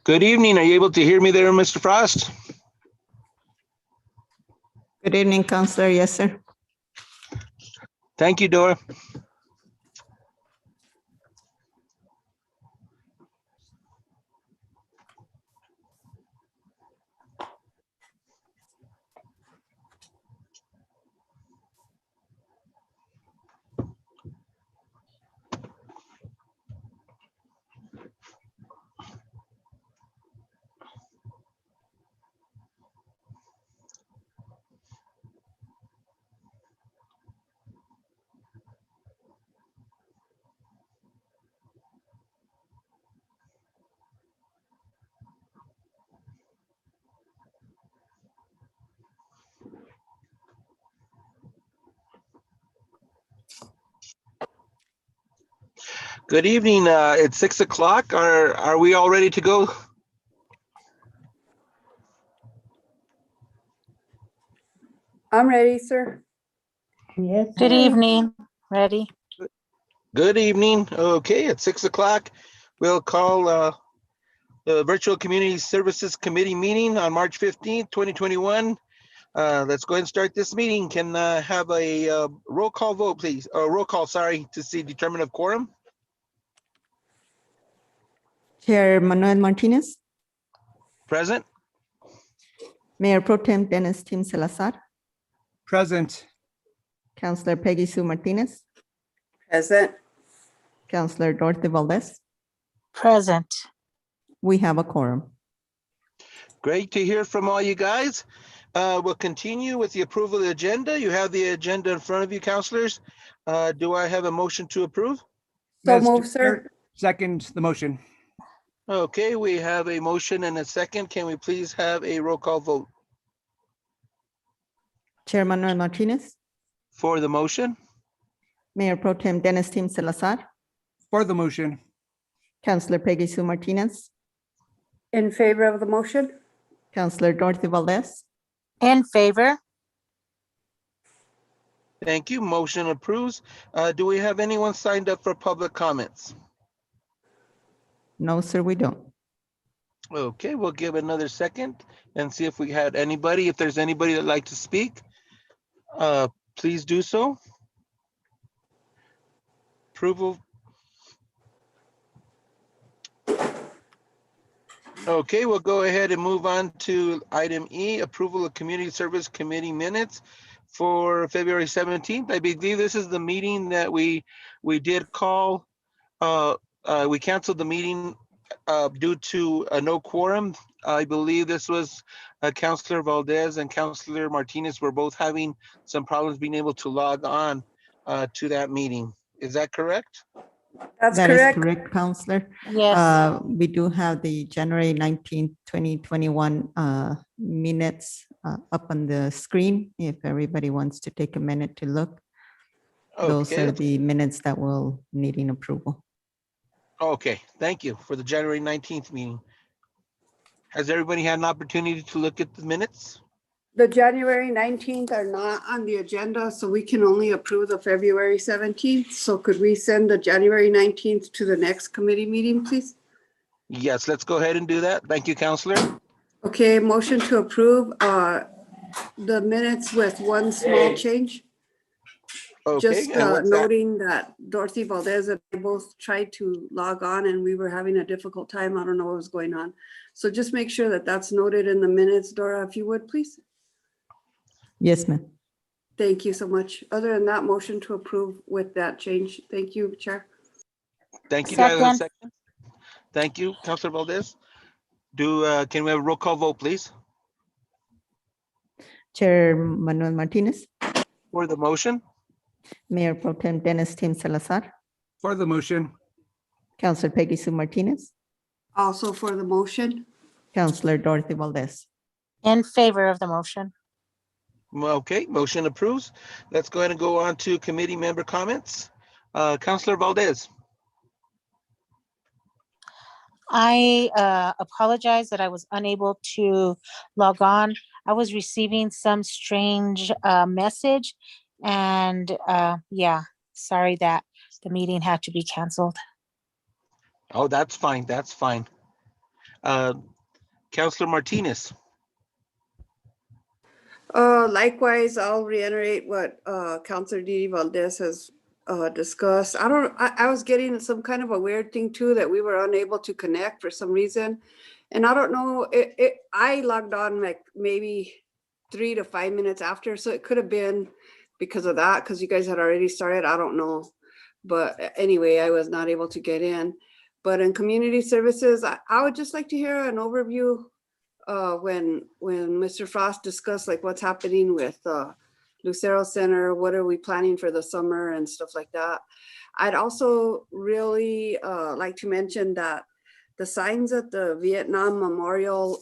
Good evening. Are you able to hear me there, Mr. Frost? Good evening, Counselor. Yes, sir. Thank you, Dora. Good evening. It's 6 o'clock. Are we all ready to go? I'm ready, sir. Yes. Good evening. Ready? Good evening. Okay, at 6 o'clock, we'll call the Virtual Community Services Committee meeting on March 15th, 2021. Let's go ahead and start this meeting. Can have a roll call vote, please? Roll call, sorry, to see determine of quorum. Chair Manuel Martinez, Present. Mayor Pro Tem Dennis Tim Salazar, Present. Counselor Peggy Sue Martinez, Present. Counselor Dorothy Valdez. Present. We have a quorum. Great to hear from all you guys. We'll continue with the approval of the agenda. You have the agenda in front of you, counselors. Do I have a motion to approve? So Mr. move, sir. Chair, second the motion. Okay, we have a motion and a second. Can we please have a roll call vote Chair Manuel Martinez, for the motion? Mayor Pro Tem Dennis Tim Salazar, For the motion. Counselor Peggy Sue Martinez, In favor of the motion? Counselor Dorothy Valdez. In favor? Thank you. Motion approves. Do we have anyone signed up for public comments? No, sir, we don't. Okay, we'll give another second and see if we had anybody. If there's anybody that'd like to speak, please do so. Approval. Okay, we'll go ahead and move on to item E, approval of Community Service Committee minutes for February 17th. I believe this is the meeting that we did call. We canceled the meeting due to a no quorum. I believe this was Councilor Valdez and Councilor Martinez were both having some problems being able to log on to that meeting. Is that correct? That's That is correct. correct, Counselor. Yes. We do have the January 19th, 2021 minutes up on the screen. If everybody wants to take a minute to look, those Okay, are the minutes that will needing approval. okay, thank you for the January 19th meeting. Has everybody had an opportunity to look at the minutes? The January 19th are not on the agenda, so we can only approve the February 17th. So could we send the January 19th to the next committee meeting, please? Yes, let's go ahead and do that. Thank you, Counselor. Okay, motion to approve the minutes with one small change. Okay, Just and what's that? noting that Dorothy Valdez and I both tried to log on and we were having a difficult time. I don't know what was going on. So just make sure that that's noted in the minutes, Dora, if you would, please. Yes, ma'am. Thank you so much. Other than that, motion to approve with that change. Thank you, Chair. Thank you, guys. Second. Second. Thank you, Councilor Valdez. Can we have a roll call vote, please, Chair Manuel Martinez, for the motion? Mayor Pro Tem Dennis Tim Salazar, For the motion. Counselor Peggy Sue Martinez, Also for the motion. Counselor Dorothy Valdez. In favor of the motion? Okay, motion approves. Let's go ahead and go on to committee member comments. Councilor Valdez. I apologize that I was unable to log on. I was receiving some strange message, and yeah, sorry that the meeting had to be canceled. Oh, that's fine. That's fine. Counselor Martinez. Likewise, I'll reiterate what Councilor Didi Valdez has discussed. I was getting some kind of a weird thing too, that we were unable to connect for some reason. And I don't know, I logged on like maybe 3 to 5 minutes after, so it could have been because of that, because you guys had already started, I don't know. But anyway, I was not able to get in. But in community services, I would just like to hear an overview when Mr. Frost discussed like what's happening with Lucero Center, what are we planning for the summer and stuff like that. I'd also really like to mention that the signs at the Vietnam Memorial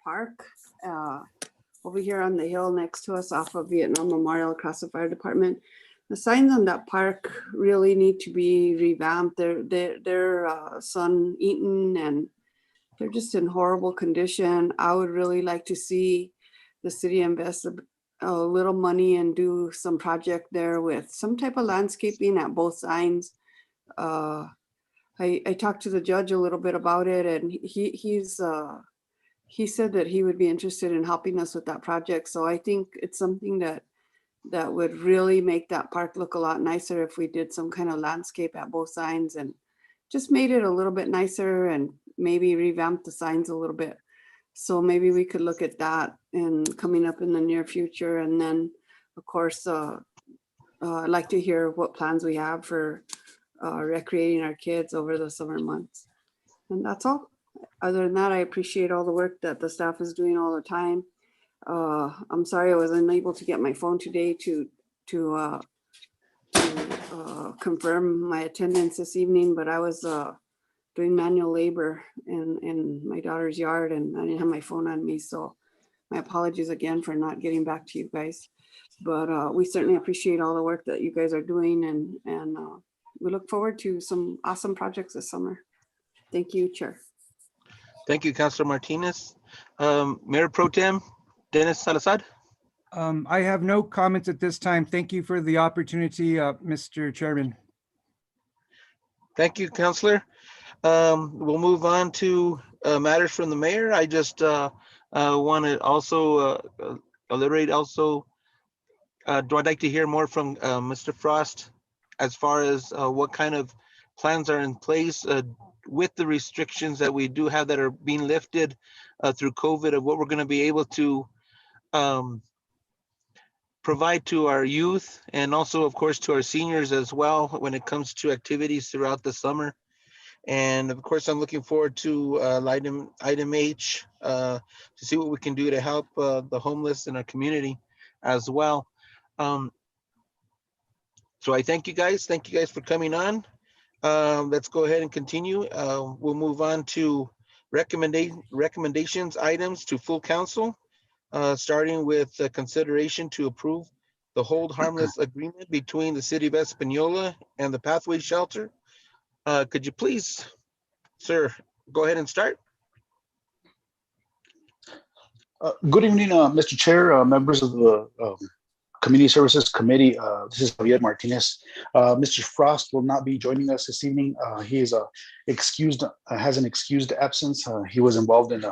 Park over here on the hill next to us off of Vietnam Memorial across the fire department, the signs on that park really need to be revamped. They're sun eaten and they're just in horrible condition. I would really like to see the city invest a little money and do some project there with some type of landscaping at both signs. I talked to the judge a little bit about it, and he said that he would be interested in helping us with that project. So I think it's something that would really make that park look a lot nicer if we did some kind of landscape at both signs and just made it a little bit nicer and maybe revamp the signs a little bit. So maybe we could look at that and coming up in the near future. And then of course, I'd like to hear what plans we have for recreating our kids over the summer months. And that's all. Other than that, I appreciate all the work that the staff is doing all the time. I'm sorry I was unable to get my phone today to confirm my attendance this evening, but I was doing manual labor in my daughter's yard and I didn't have my phone on me. So my apologies again for not getting back to you guys. But we certainly appreciate all the work that you guys are doing, and we look forward to some awesome projects this summer. Thank you, Chair. Thank you, Councilor Martinez. Mayor Pro Tem Dennis Salazar. I have no comments at this time. Thank you for the opportunity, Mr. Chairman. Thank you, Councilor. We'll move on to matters from the mayor. I just want to also elaborate also. I'd like to hear more from Mr. Frost as far as what kind of plans are in place with the restrictions that we do have that are being lifted through COVID, of what we're going to be able to provide to our youth and also, of course, to our seniors as well when it comes to activities throughout the summer. And of course, I'm looking forward to item H to see what we can do to help the homeless in our community as well. So I thank you guys. Thank you guys for coming on. Let's go ahead and continue. We'll move on to recommendations items to full council, starting with consideration to approve the hold harmless agreement between the city of Espanola and the Pathway Shelter. Could you please, sir, go ahead and start? Good evening, Mr. Chair, members of the Community Services Committee. This is Javier Martinez. Mr. Frost will not be joining us this evening. He is has an excused absence. He was involved in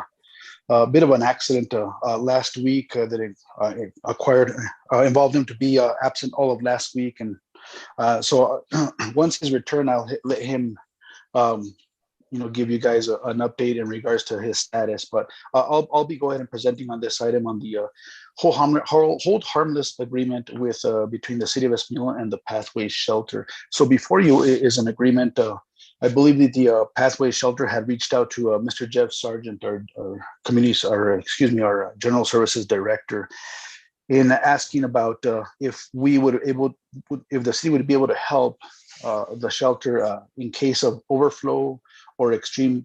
a bit of an accident last week that involved him to be absent all of last week. And so once his return, I'll let him give you guys an update in regards to his status. But I'll be go ahead and presenting on this item on the hold harmless agreement with between the city of Espanola and the Pathway Shelter. So before you is an agreement. I believe that the Pathway Shelter had reached out to Mr. Jeff Sargent, our General Services Director, in asking about if the city would be able to help the shelter in case of overflow or extreme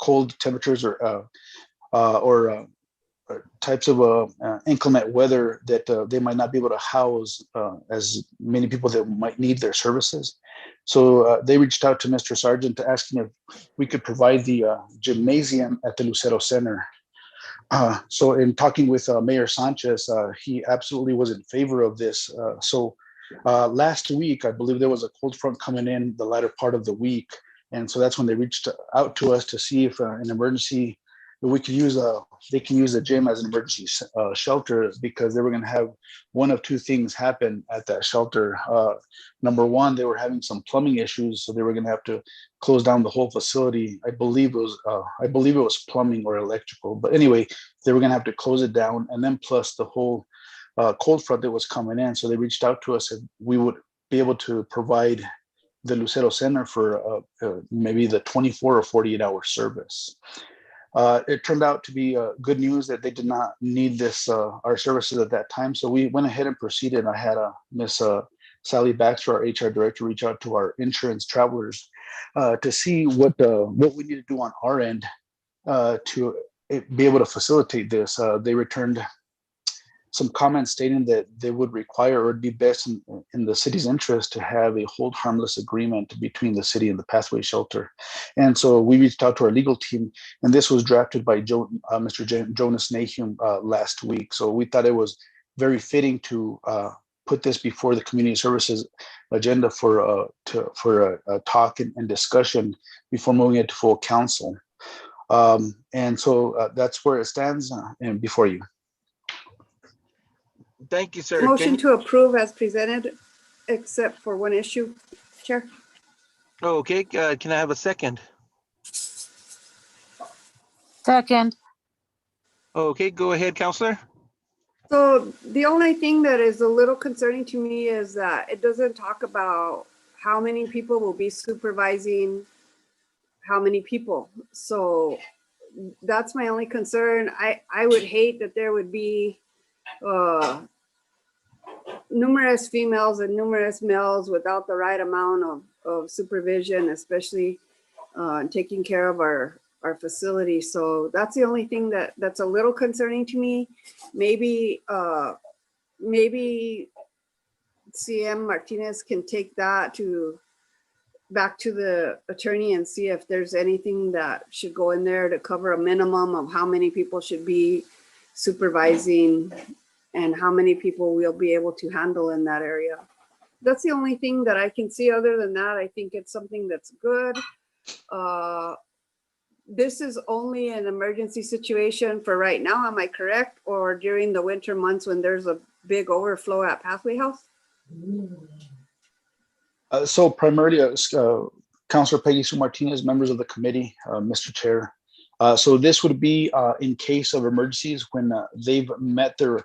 cold temperatures or types of inclement weather that they might not be able to house as many people that might need their services. So they reached out to Mr. Sargent to ask him if we could provide the gymnasium at the Lucero Center So in talking with Mayor Sanchez, he absolutely was in favor of this. Last week, I believe there was a cold front coming in the latter part of the week. And so that's when they reached out to us to see if an emergency, we could use they can use the gym as an emergency shelter, because they were going to have one of two things happen at that shelter. Number one, they were having some plumbing issues, so they were going to have to close down the whole facility. I believe it was plumbing or electrical, but anyway, they were going to have to close it down, and then plus the whole cold front that was coming in. So they reached out to us and we would be able to provide the Lucero Center for maybe the 24 or 48-hour service. It turned out to be good news that they did not need our services at that time. So we went ahead and proceeded. I had Miss Sally Baxter, our HR director, reach out to our insurance travelers to see what we need to do on our end to be able to facilitate this. They returned some comments stating that they would require, or it'd be best in the city's interest, to have a hold harmless agreement between the city and the Pathway Shelter. And so we reached out to our legal team, and this was drafted by Mr. Jonas Nahum last week. So we thought it was very fitting to put this before the community services agenda for a talk and discussion before moving it to full council. And so that's where it stands and before you. Thank you, sir. Motion to approve as presented, except for one issue, Chair. Okay, can I have a second? Second. Okay, go ahead, Counselor. So the only thing that is a little concerning to me is that it doesn't talk about how many people will be supervising how many people. So that's my only concern. I would hate that there would be numerous females and numerous males without the right amount of supervision, especially taking care of our facility. So that's the only thing that's a little concerning to me. Maybe CM Martinez can take that back to the attorney and see if there's anything that should go in there to cover a minimum of how many people should be supervising and how many people we'll be able to handle in that area. That's the only thing that I can see. Other than that, I think it's something that's good. This is only an emergency situation for right now, am I correct? Or during the winter months when there's a big overflow at Pathway House? So primarily, Councilor Peggy Sue Martinez, members of the committee, Mr. Chair. So this would be in case of emergencies when they've met their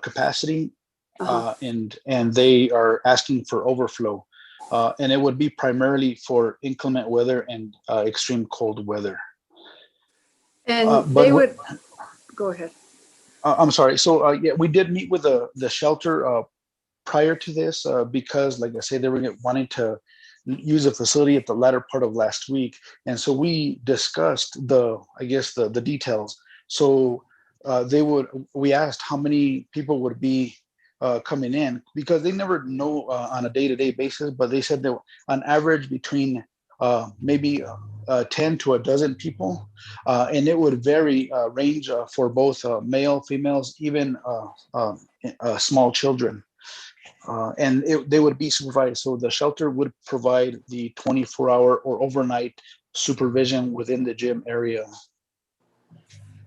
capacity and they are asking for overflow. And it would be primarily for inclement weather and extreme cold weather. And they would, go ahead. I'm sorry. So yeah, we did meet with the shelter prior to this because, like I say, they were wanting to use a facility at the latter part of last week. And so we discussed the details. So we asked how many people would be coming in, because they never know on a day-to-day basis, but they said that on average between maybe 10 to a dozen people, and it would vary, range for both male, females, even small children. And they would be supervised. So the shelter would provide the 24-hour or overnight supervision within the gym area.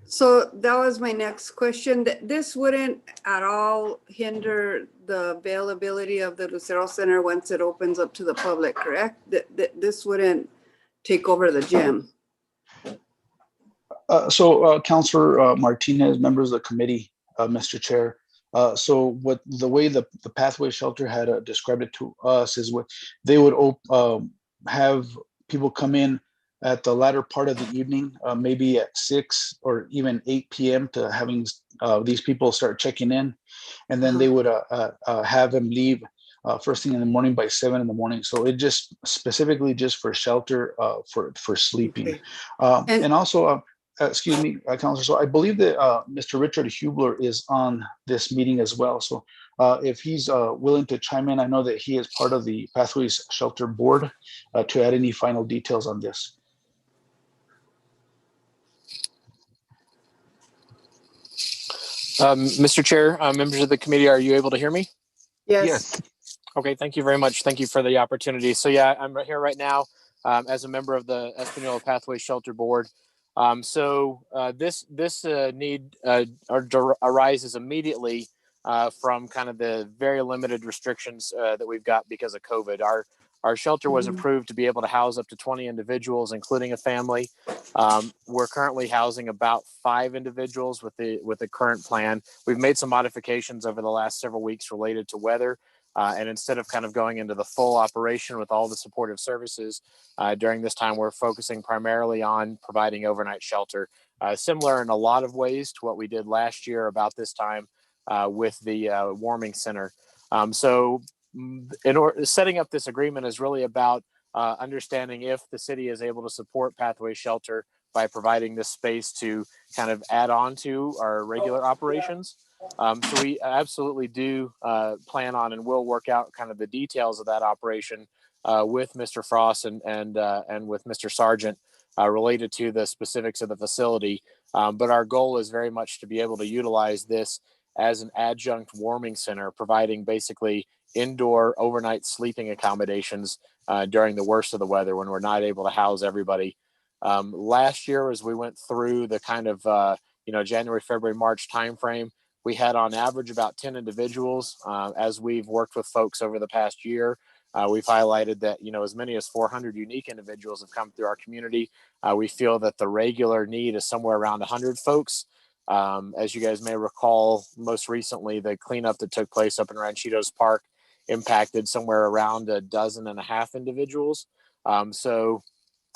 So that was my next question. This wouldn't at all hinder the availability of the Lucero Center once it opens up to the public, correct? This wouldn't take over the gym. So Councilor Martinez, members of the committee, Mr. Chair. So the way the Pathway Shelter had described it to us is what they would have people come in at the latter part of the evening, maybe at 6 or even 8 p.m. to having these people start checking in. And then they would have them leave first thing in the morning by 7 in the morning. So it just specifically just for shelter for sleeping. Okay. And also, excuse me, Councilor, so I believe that Mr. Richard Hubler is on this meeting as well. So if he's willing to chime in, I know that he is part of the Pathways Shelter Board to add any final details on this. Mr. Chair, members of the committee, are you able to hear me? Yes. Yes. Okay, thank you very much. Thank you for the opportunity. So yeah, I'm right here right now as a member of the Espanola Pathway Shelter Board. This need arises immediately from kind of the very limited restrictions that we've got because of COVID. Our shelter was approved to be able to house up to 20 individuals, including a family. We're currently housing about 5 individuals with the current plan. We've made some modifications over the last several weeks related to weather. And instead of kind of going into the full operation with all the supportive services during this time, we're focusing primarily on providing overnight shelter, similar in a lot of ways to what we did last year about this time with the warming center. Setting up this agreement is really about understanding if the city is able to support Pathway Shelter by providing this space to kind of add on to our regular operations. So we absolutely do plan on and will work out kind of the details of that operation with Mr. Frost and with Mr. Sargent related to the specifics of the facility. But our goal is very much to be able to utilize this as an adjunct warming center, providing basically indoor overnight sleeping accommodations during the worst of the weather when we're not able to house everybody. Last year, as we went through the kind of January, February, March timeframe, we had on average about 10 individuals. As we've worked with folks over the past year, we've highlighted that as many as 400 unique individuals have come through our community. We feel that the regular need is somewhere around 100 folks. As you guys may recall, most recently the cleanup that took place up in Ranchito's Park impacted somewhere around 12.5 individuals. So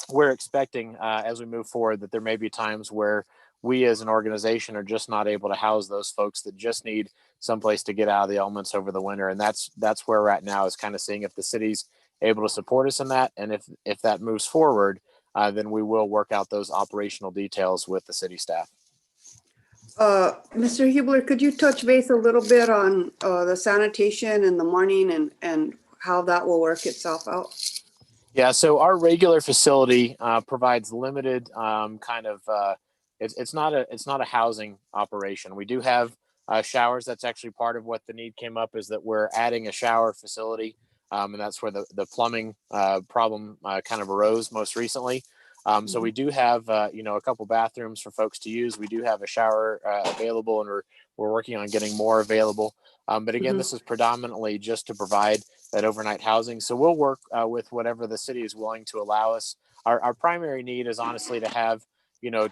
we're expecting as we move forward that there may be times where we as an organization are just not able to house those folks that just need someplace to get out of the elements over the winter. And that's where we're at now, is kind of seeing if the city's able to support us in that. And if that moves forward, then we will work out those operational details with the city staff. Mr. Hubler, could you touch base a little bit on the sanitation in the morning and how that will work itself out? Yeah, so our regular facility provides limited it's not a housing operation. We do have showers. That's actually part of what the need came up, is that we're adding a shower facility, and that's where the plumbing problem kind of arose most recently. So we do have a couple bathrooms for folks to use. We do have a shower available, and we're working on getting more available. But again, this is predominantly just to provide that overnight housing. So we'll work with whatever the city is willing to allow us. Our primary need is honestly to have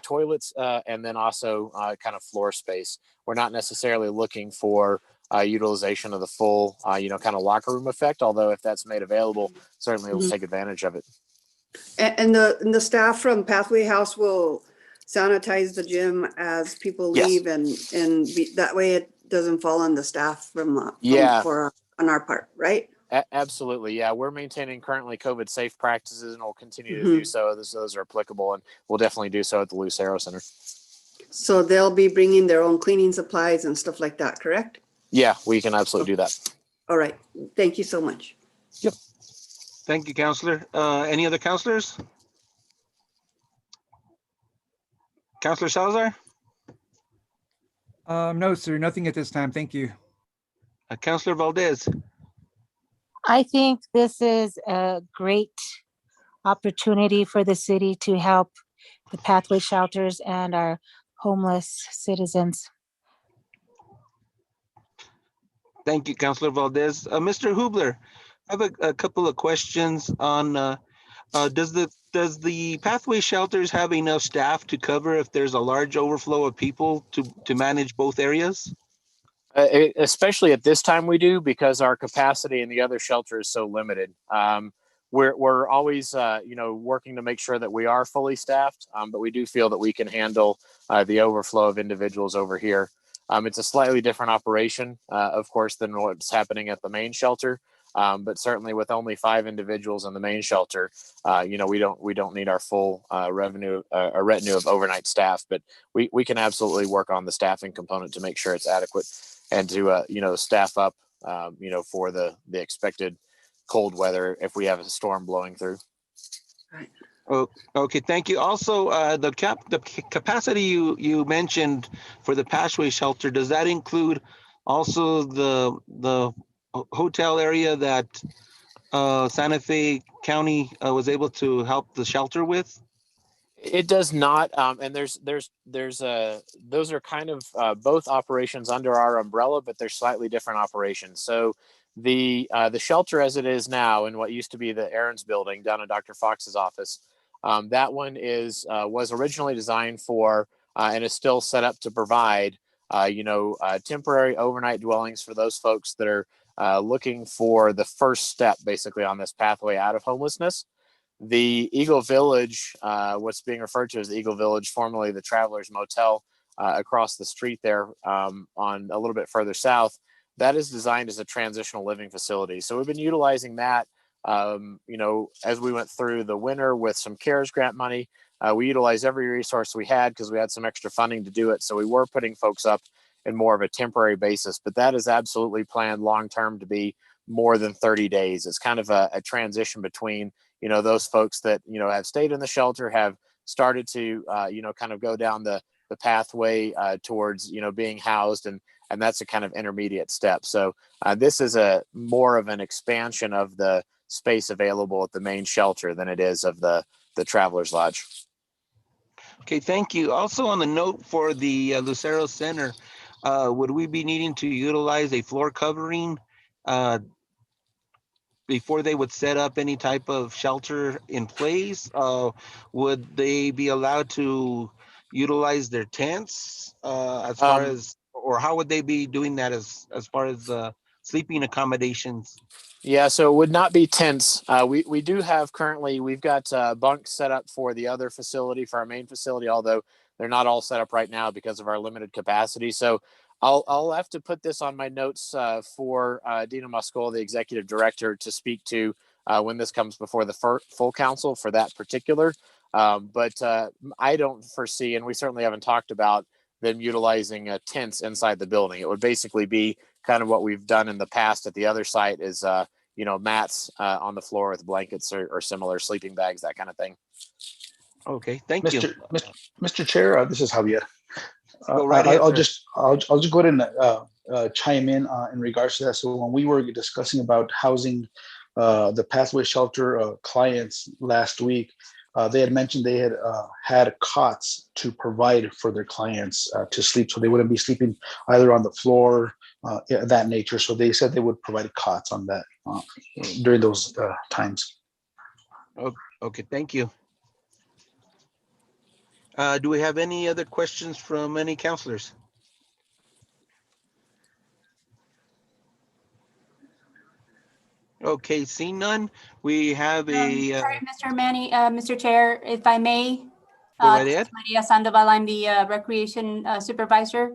toilets and then also kind of floor space. We're not necessarily looking for utilization of the full kind of locker room effect, although if that's made available, certainly we'll take advantage of it. And the staff from Pathway House will sanitize the gym as people leave, that way it doesn't fall on the staff on our part, right? Absolutely. Yeah. We're maintaining currently COVID safe practices, and we'll continue to do so. Those are applicable, and we'll definitely do so at the Lucero Center. So they'll be bringing their own cleaning supplies and stuff like that, correct? Yeah, we can absolutely do that. All right. Thank you so much. Yep. Thank you, Counselor. Any other counselors? Counselor Salazar? No, sir, nothing at this time. Thank you. Counselor Valdez? I think this is a great opportunity for the city to help the Pathway Shelters and our homeless citizens. Thank you, Counselor Valdez. Mr. Hubler, I have a couple of questions on does the Pathway Shelters have enough staff to cover if there's a large overflow of people to manage both areas? Especially at this time we do, because our capacity in the other shelter is so limited. We're always working to make sure that we are fully staffed, but we do feel that we can handle the overflow of individuals over here. It's a slightly different operation, of course, than what's happening at the main shelter. But certainly with only 5 individuals in the main shelter, we don't need our full retinue of overnight staff, but we can absolutely work on the staffing component to make sure it's adequate, and to staff up for the expected cold weather if we have a storm blowing through. Right. Oh, okay, thank you. Also, the capacity you mentioned for the Passway shelter, does that include also the hotel area that Santa Fe County was able to help the shelter with? It does not, and those are kind of both operations under our umbrella, but they're slightly different operations. So the shelter as it is now, in what used to be the Aaron's building down in Dr. Fox's office, that one was originally designed for and is still set up to provide, temporary overnight dwellings for those folks that are looking for the first step, basically, on this pathway out of homelessness. The Eagle Village, what's being referred to as the Eagle Village, formerly the Travelers Motel, across the street there, on a little bit further south, that is designed as a transitional living facility. So we've been utilizing that, as we went through the winter with some CARES grant money. We utilized every resource we had because we had some extra funding to do it. So we were putting folks up in more of a temporary basis, but that is absolutely planned long-term to be more than 30 days. It's kind of a transition between those folks that, have stayed in the shelter, have started to, kind of go down the pathway towards, being housed. And that's a kind of intermediate step. So this is a more of an expansion of the space available at the main shelter than it is of the Travelers Lodge. Okay, thank you. Also on the note for the Lucero Center, would we be needing to utilize a floor covering before they would set up any type of shelter in place? Would they be allowed to utilize their tents as far as, or how would they be doing that as far as sleeping accommodations? Yeah, so it would not be tents. We do have currently, we've got bunks set up for the other facility, for our main facility, although they're not all set up right now because of our limited capacity. So I'll have to put this on my notes for Dina Moscola, the executive director, to speak to when this comes before the full council for that particular. But I don't foresee, and we certainly haven't talked about them utilizing tents inside the building. It would basically be kind of what we've done in the past at the other site is, mats on the floor with blankets or similar, sleeping bags, that kind of thing. Okay, thank you. Mr. Chair, this is Javier. Go right ahead, I'll sir. just go ahead and chime in regards to that. So when we were discussing about housing the Pathway Shelter clients last week, they had mentioned they had cots to provide for their clients to sleep, so they wouldn't be sleeping either on the floor, that nature. So they said they would provide cots on that during those times. Okay, thank you. Do we have any other questions from any counselors? Okay, seeing none, we have a. Sorry, Mr. Manny, Mr. Chair, if I may. Go right This ahead. is Maria Sandoval. I'm the recreation supervisor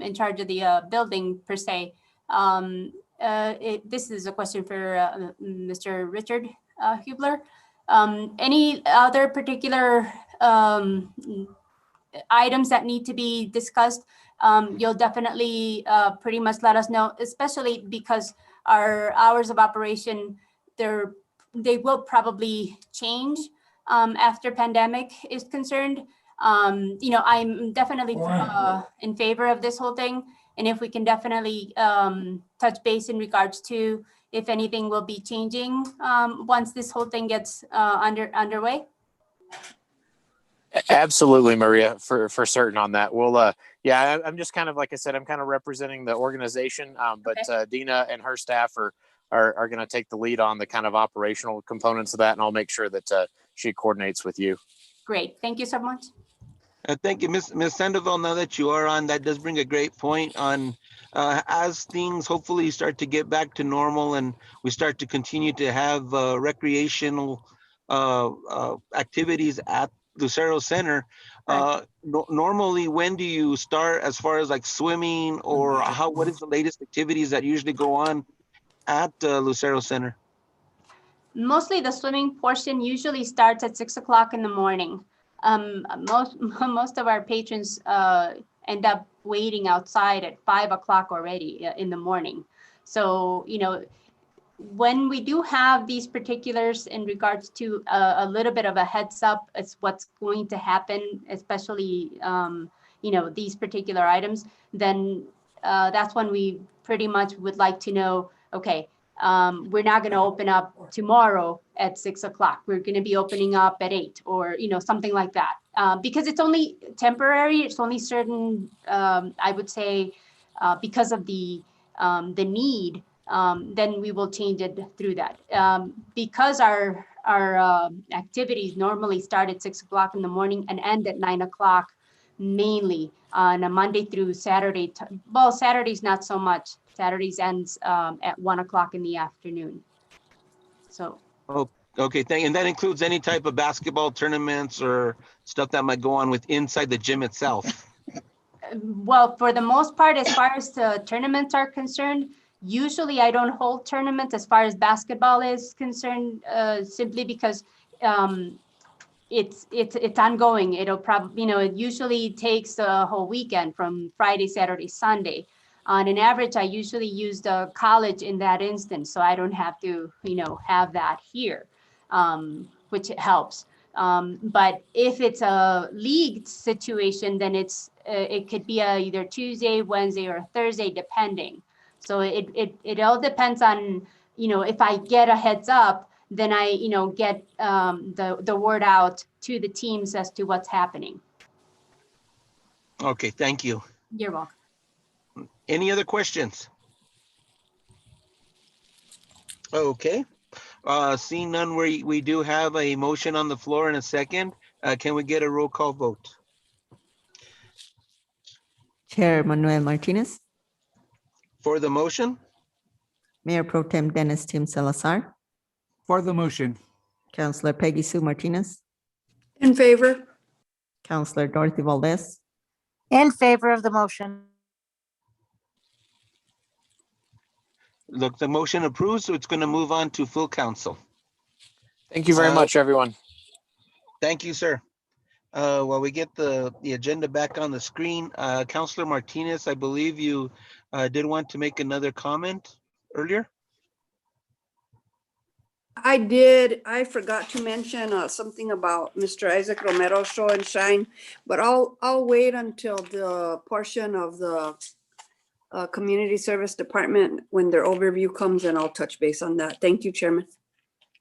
in charge of the building per se. This is a question for Mr. Richard Hubler. Any other particular items that need to be discussed? You'll definitely pretty much let us know, especially because our hours of operation, they will probably change after pandemic is concerned. I'm definitely in favor of this whole thing. And if we can definitely touch base in regards to if anything will be changing once this whole thing gets underway. Absolutely, Maria, for certain on that. Well, yeah, I'm just kind of, like I said, I'm kind of representing the organization, but okay. Dina and her staff are going to take the lead on the kind of operational components of that, and I'll make sure that she coordinates with you. Great, thank you so much. Thank you, Ms. Sandoval. Now that you are on, that does bring a great point on as things hopefully start to get back to normal and we start to continue to have recreational activities at Lucero Center. Normally, when do you start as far as like swimming or what is the latest activities that usually go on at Lucero Center? Mostly the swimming portion usually starts at 6 o'clock in the morning. Most of our patrons end up waiting outside at 5 o'clock already in the morning. So, when we do have these particulars in regards to a little bit of a heads up as what's going to happen, especially, these particular items, then that's when we pretty much would like to know, okay, we're not going to open up tomorrow at 6 o'clock. We're going to be opening up at 8 or, something like that. Because it's only temporary. It's only certain, I would say, because of the need, then we will change it through that. Because our activities normally start at 6 o'clock in the morning and end at 9 o'clock, mainly on a Monday through Saturday. Well, Saturdays not so much. Saturdays ends at 1 o'clock in the afternoon. So. Oh, okay. And that includes any type of basketball tournaments or stuff that might go on with inside the gym itself. Well, for the most part, as far as the tournaments are concerned, usually I don't hold tournaments as far as basketball is concerned, simply because it's ongoing. It'll probably, it usually takes the whole weekend from Friday, Saturday, Sunday. On an average, I usually use the college in that instance, so I don't have to, have that here, which helps. But if it's a league situation, then it could be either Tuesday, Wednesday, or Thursday, depending. So it all depends on, if I get a heads up, then I, get the word out to the teams as to what's happening. Okay, thank you. You're welcome. Any other questions? Okay. Seeing none, we do have a motion on the floor in a second. Can we get a roll call vote? Chair Manuel Martinez, For the motion? Mayor Pro Tem Dennis Tim Salazar, For the motion. Councilor Peggy Sue Martinez, In favor? Councilor Dorothy Valdez, In favor of the motion. Look, the motion approves, so it's going to move on to full council. Thank you very much, everyone. Thank you, sir. While we get the agenda back on the screen, Councilor Martinez, I believe you did want to make another comment earlier. I did. I forgot to mention something about Mr. Isaac Romero's show and shine, but I'll wait until the portion of the Community Service Department when their overview comes, and I'll touch base on that. Thank you, Chairman.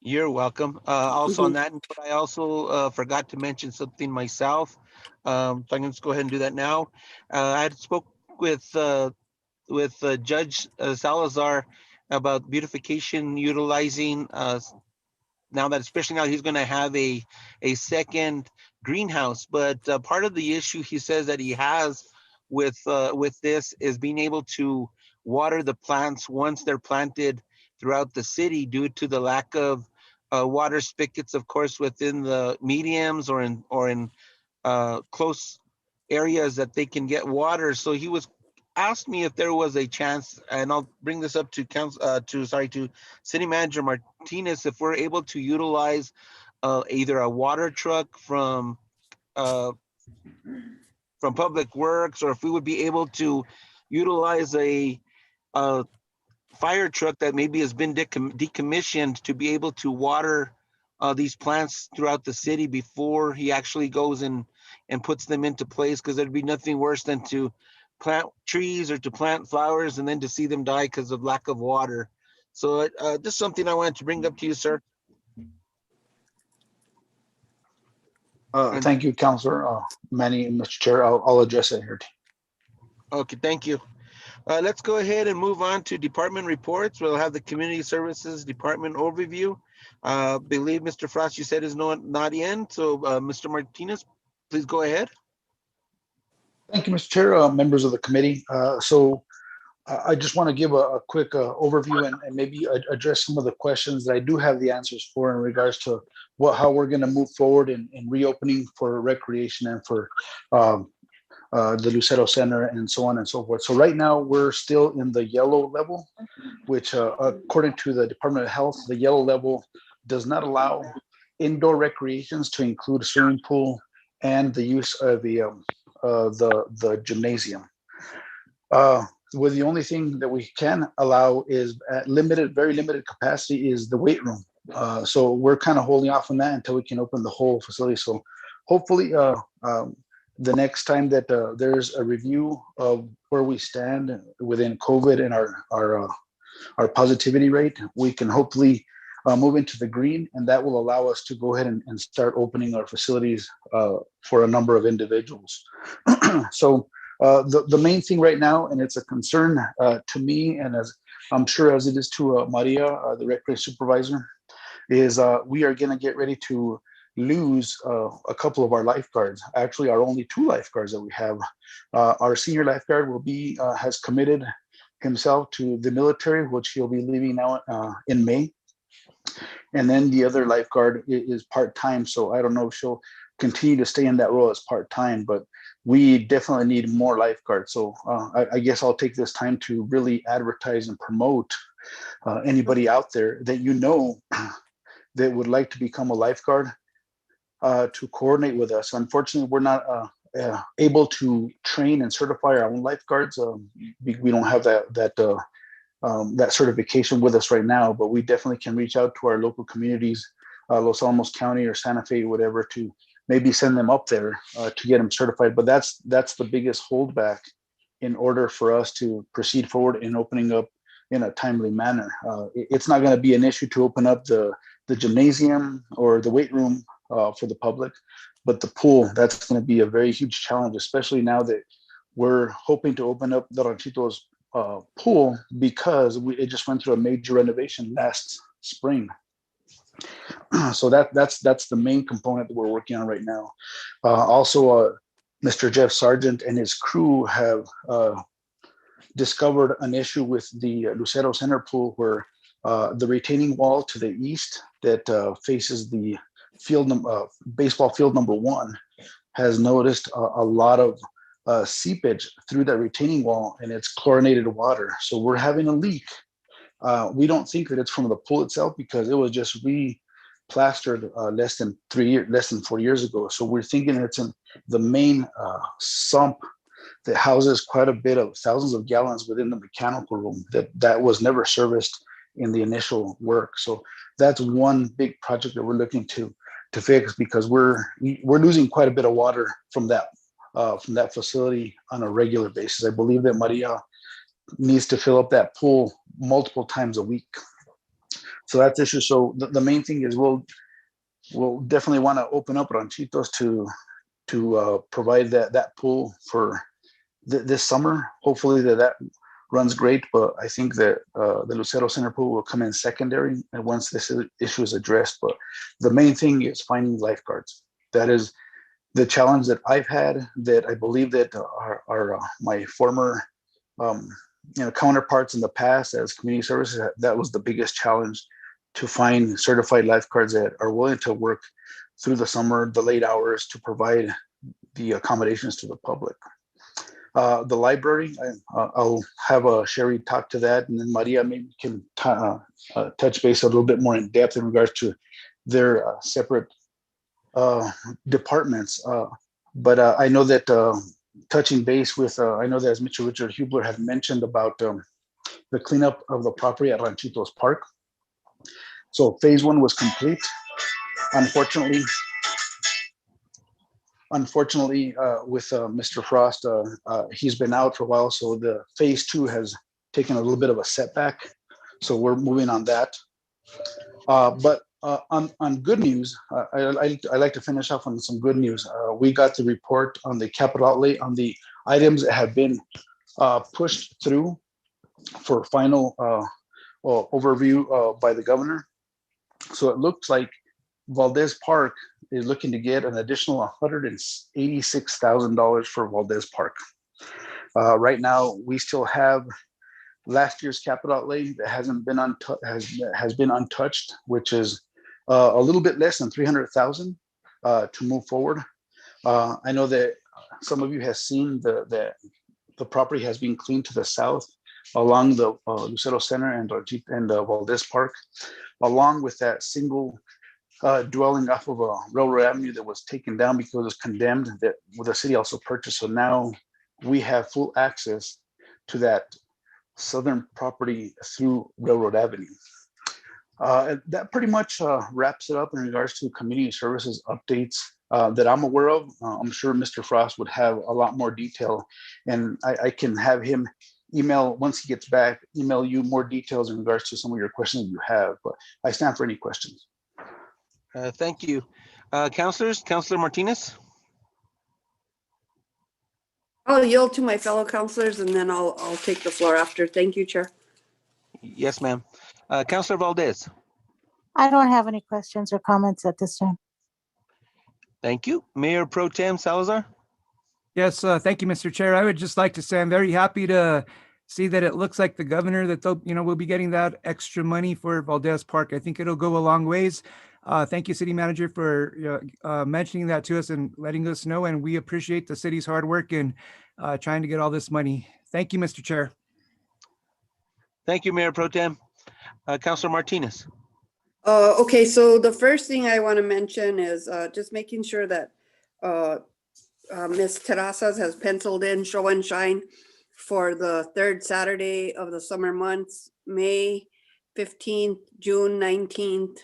You're welcome. Also on that, I also forgot to mention something myself. So I can just go ahead and do that now. I had spoke with Judge Salazar about beautification, utilizing now that, especially now he's going to have a second greenhouse. But part of the issue he says that he has with this is being able to water the plants once they're planted throughout the city, due to the lack of water spigots, of course, within the mediums or in close areas that they can get water. So he was asked me if there was a chance, and I'll bring this up to City Manager Martinez, if we're able to utilize either a water truck from Public Works, or if we would be able to utilize a fire truck that maybe has been decommissioned to be able to water these plants throughout the city before he actually goes and puts them into place, because there'd be nothing worse than to plant trees or to plant flowers and then to see them die because of lack of water. So just something I wanted to bring up to you, sir. Thank you, Councilor Manny and Mr. Chair. I'll address it here. Okay, thank you. Let's go ahead and move on to department reports. We'll have the Community Services Department overview. Believe Mr. Frost, you said is not in. So Mr. Martinez, please go ahead. Thank you, Mr. Chair, members of the committee. So I just want to give a quick overview and maybe address some of the questions that I do have the answers for in regards to how we're going to move forward in reopening for recreation and for the Lucero Center and so on and so forth. So right now we're still in the yellow level, which according to the Department of Health, the yellow level does not allow indoor recreations to include a swimming pool and the use of the gymnasium. with the only thing that we can allow is at limited, very limited capacity is the weight room. So we're kind of holding off on that until we can open the whole facility. So hopefully the next time that there's a review of where we stand within COVID and our positivity rate, we can hopefully move into the green, and that will allow us to go ahead and start opening our facilities for a number of individuals. So the main thing right now, and it's a concern to me, and as I'm sure as it is to Maria, the recreation supervisor, is we are going to get ready to lose a couple of our lifeguards. Actually, our only 2 lifeguards that we have. Our senior lifeguard will be has committed himself to the military, which he'll be leaving now in May. And then the other lifeguard is part-time, so I don't know if she'll continue to stay in that role as part-time, but we definitely need more lifeguards. So I guess I'll take this time to really advertise and promote anybody out there that you know that would like to become a lifeguard to coordinate with us. Unfortunately, we're not able to train and certify our own lifeguards. We don't have that certification with us right now, but we definitely can reach out to our local communities, Los Alamos County or Santa Fe, whatever, to maybe send them up there to get them certified. But that's the biggest holdback in order for us to proceed forward in opening up in a timely manner. It's not going to be an issue to open up the gymnasium or the weight room for the public, but the pool, that's going to be a very huge challenge, especially now that we're hoping to open up the Ranchito's pool because it just went through a major renovation last spring. So that's the main component that we're working on right now. Also, Mr. Jeff Sargent and his crew have discovered an issue with the Lucero Center pool where the retaining wall to the east that faces the field, baseball field number 1, has noticed a lot of seepage through that retaining wall, and it's chlorinated water. So we're having a leak. We don't think that it's from the pool itself because it was just re-plastered less than 4 years ago. So we're thinking it's in the main sump that houses quite a bit of thousands of gallons within the mechanical room that was never serviced in the initial work. So that's one big project that we're looking to fix, because we're losing quite a bit of water from that facility on a regular basis. I believe that Maria needs to fill up that pool multiple times a week. So that's the issue. So the main thing is we'll definitely want to open up Ranchitos to provide that pool for this summer. Hopefully that runs great, but I think that the Lucero Center pool will come in secondary and once this issue is addressed. But the main thing is finding lifeguards. That is the challenge that I've had, that I believe that my former counterparts in the past as community services, that was the biggest challenge, to find certified lifeguards that are willing to work through the summer, the late hours, to provide the accommodations to the public. The library, I'll have Sherry talk to that, and then Maria maybe can touch base a little bit more in depth in regards to their separate departments. But I know that touching base with, I know that as Mr. Richard Hubler had mentioned about the cleanup of the property at Ranchitos Park. So phase 1 was complete. Unfortunately, with Mr. Frost, he's been out for a while, so the phase 2 has taken a little bit of a setback. So we're moving on that. But on good news, I like to finish off on some good news. We got the report on the capital outlay on the items that have been pushed through for final overview by the governor. So it looks like Valdez Park is looking to get an additional $186,000 for Valdez Park. Right now, we still have last year's capital outlay that has been untouched, which is a little bit less than 300,000 to move forward. I know that some of you have seen the property has been cleaned to the south along the Lucero Center and Valdez Park, along with that single dwelling off of a Railroad Avenue that was taken down because it was condemned, that the city also purchased. So now we have full access to that southern property through Railroad Avenue. That pretty much wraps it up in regards to community services updates that I'm aware of. I'm sure Mr. Frost would have a lot more detail, and I can have him email, once he gets back, email you more details in regards to some of your questions you have, but I stand for any questions. Thank you. Councilors, Councilor Martinez? I'll yield to my fellow councilors and then I'll take the floor after. Thank you, Chair. Yes, ma'am. Councilor Valdez? I don't have any questions or comments at this time. Thank you. Mayor Pro Tem Salazar? Yes, thank you, Mr. Chair. I would just like to say I'm very happy to see that it looks like the governor that they'll, will be getting that extra money for Valdez Park. I think it'll go a long ways. Thank you, City Manager, for mentioning that to us and letting us know. And we appreciate the city's hard work in trying to get all this money. Thank you, Mr. Chair. Thank you, Mayor Pro Tem. Councilor Martinez? Okay, so the first thing I want to mention is just making sure that Ms. Terrazas has penciled in show and shine for the third Saturday of the summer months, May 15th, June 19th,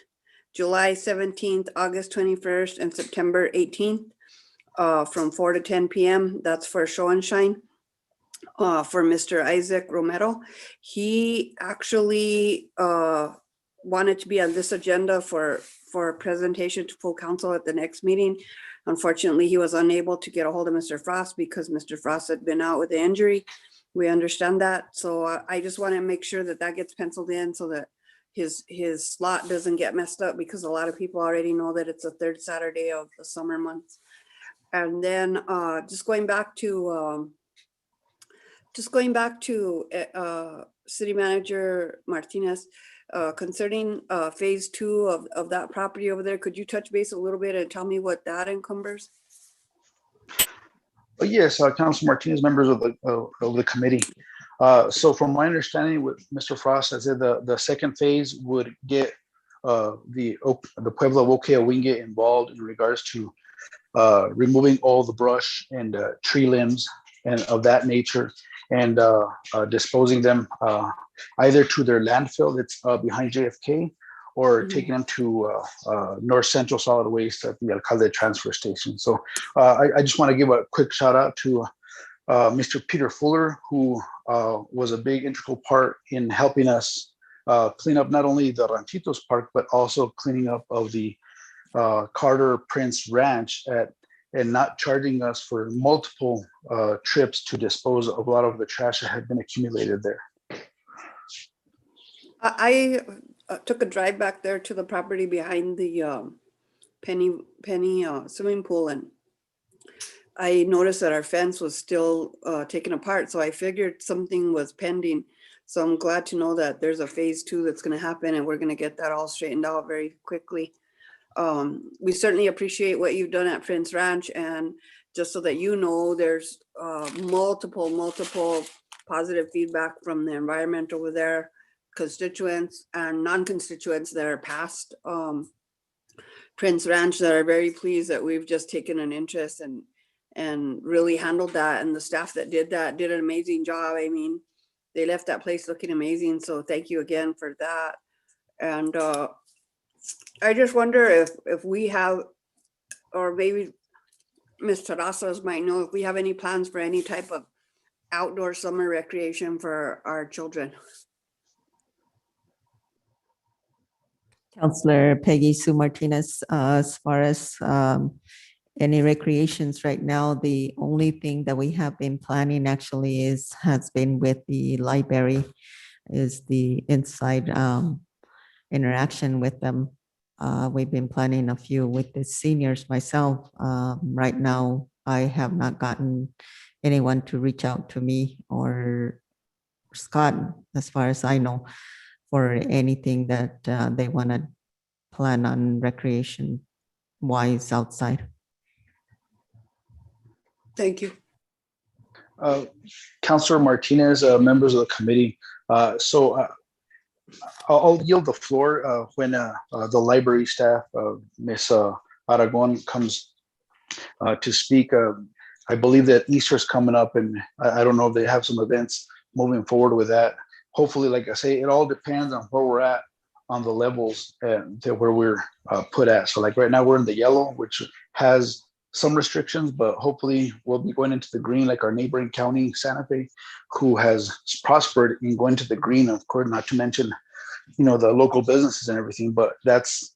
July 17th, August 21st, and September 18th from 4 to 10 p.m. That's for show and shine for Mr. Isaac Romero. He actually wanted to be on this agenda for a presentation to full council at the next meeting. Unfortunately, he was unable to get a hold of Mr. Frost because Mr. Frost had been out with the injury. We understand that. So I just want to make sure that that gets penciled in so that his slot doesn't get messed up, because a lot of people already know that it's the third Saturday of the summer months. And then just going back to City Manager Martinez, concerning phase 2 of that property over there, could you touch base a little bit and tell me what that encumbers? Yes, Council Martinez, members of the committee. So from my understanding with Mr. Frost, I said the second phase would get the Pueblo Wokea Wingate involved in regards to removing all the brush and tree limbs and of that nature, and disposing them either to their landfill that's behind JFK, or taking them to North Central Solid Waste at the Alcalde transfer station. So I just want to give a quick shout out to Mr. Peter Fuller, who was a big integral part in helping us clean up not only the Ranchitos Park, but also cleaning up of the Carter Prince Ranch and not charging us for multiple trips to dispose of a lot of the trash that had been accumulated there. I took a drive back there to the property behind the Penny swimming pool, and I noticed that our fence was still taken apart. So I figured something was pending. So I'm glad to know that there's a phase 2 that's going to happen, and we're going to get that all straightened out very quickly. We certainly appreciate what you've done at Prince Ranch, and just so that you know, there's multiple positive feedback from the environment over there, constituents and non-constituents that are past Prince Ranch that are very pleased that we've just taken an interest and really handled that. And the staff that did that did an amazing job. I mean, they left that place looking amazing. So thank you again for that. And I just wonder if we have, or maybe Ms. Terrazas might know, if we have any plans for any type of outdoor summer recreation for our children. Councillor Peggy Sue Martinez, as far as any recreations right now, the only thing that we have been planning actually has been with the library, is the inside interaction with them. We've been planning a few with the seniors myself. Right now, I have not gotten anyone to reach out to me or Scott, as far as I know, for anything that they want to plan on recreation wise outside. Thank you. Councilor Martinez, members of the committee. So I'll yield the floor when the library staff, Ms. Aragon, comes to speak. I believe that Easter's coming up, and I don't know if they have some events moving forward with that. Hopefully, like I say, it all depends on where we're at on the levels where we're put at. So like right now we're in the yellow, which has some restrictions, but hopefully we'll be going into the green, like our neighboring county, Santa Fe, who has prospered in going to the green, of course, not to mention, you know, the local businesses and everything, but that's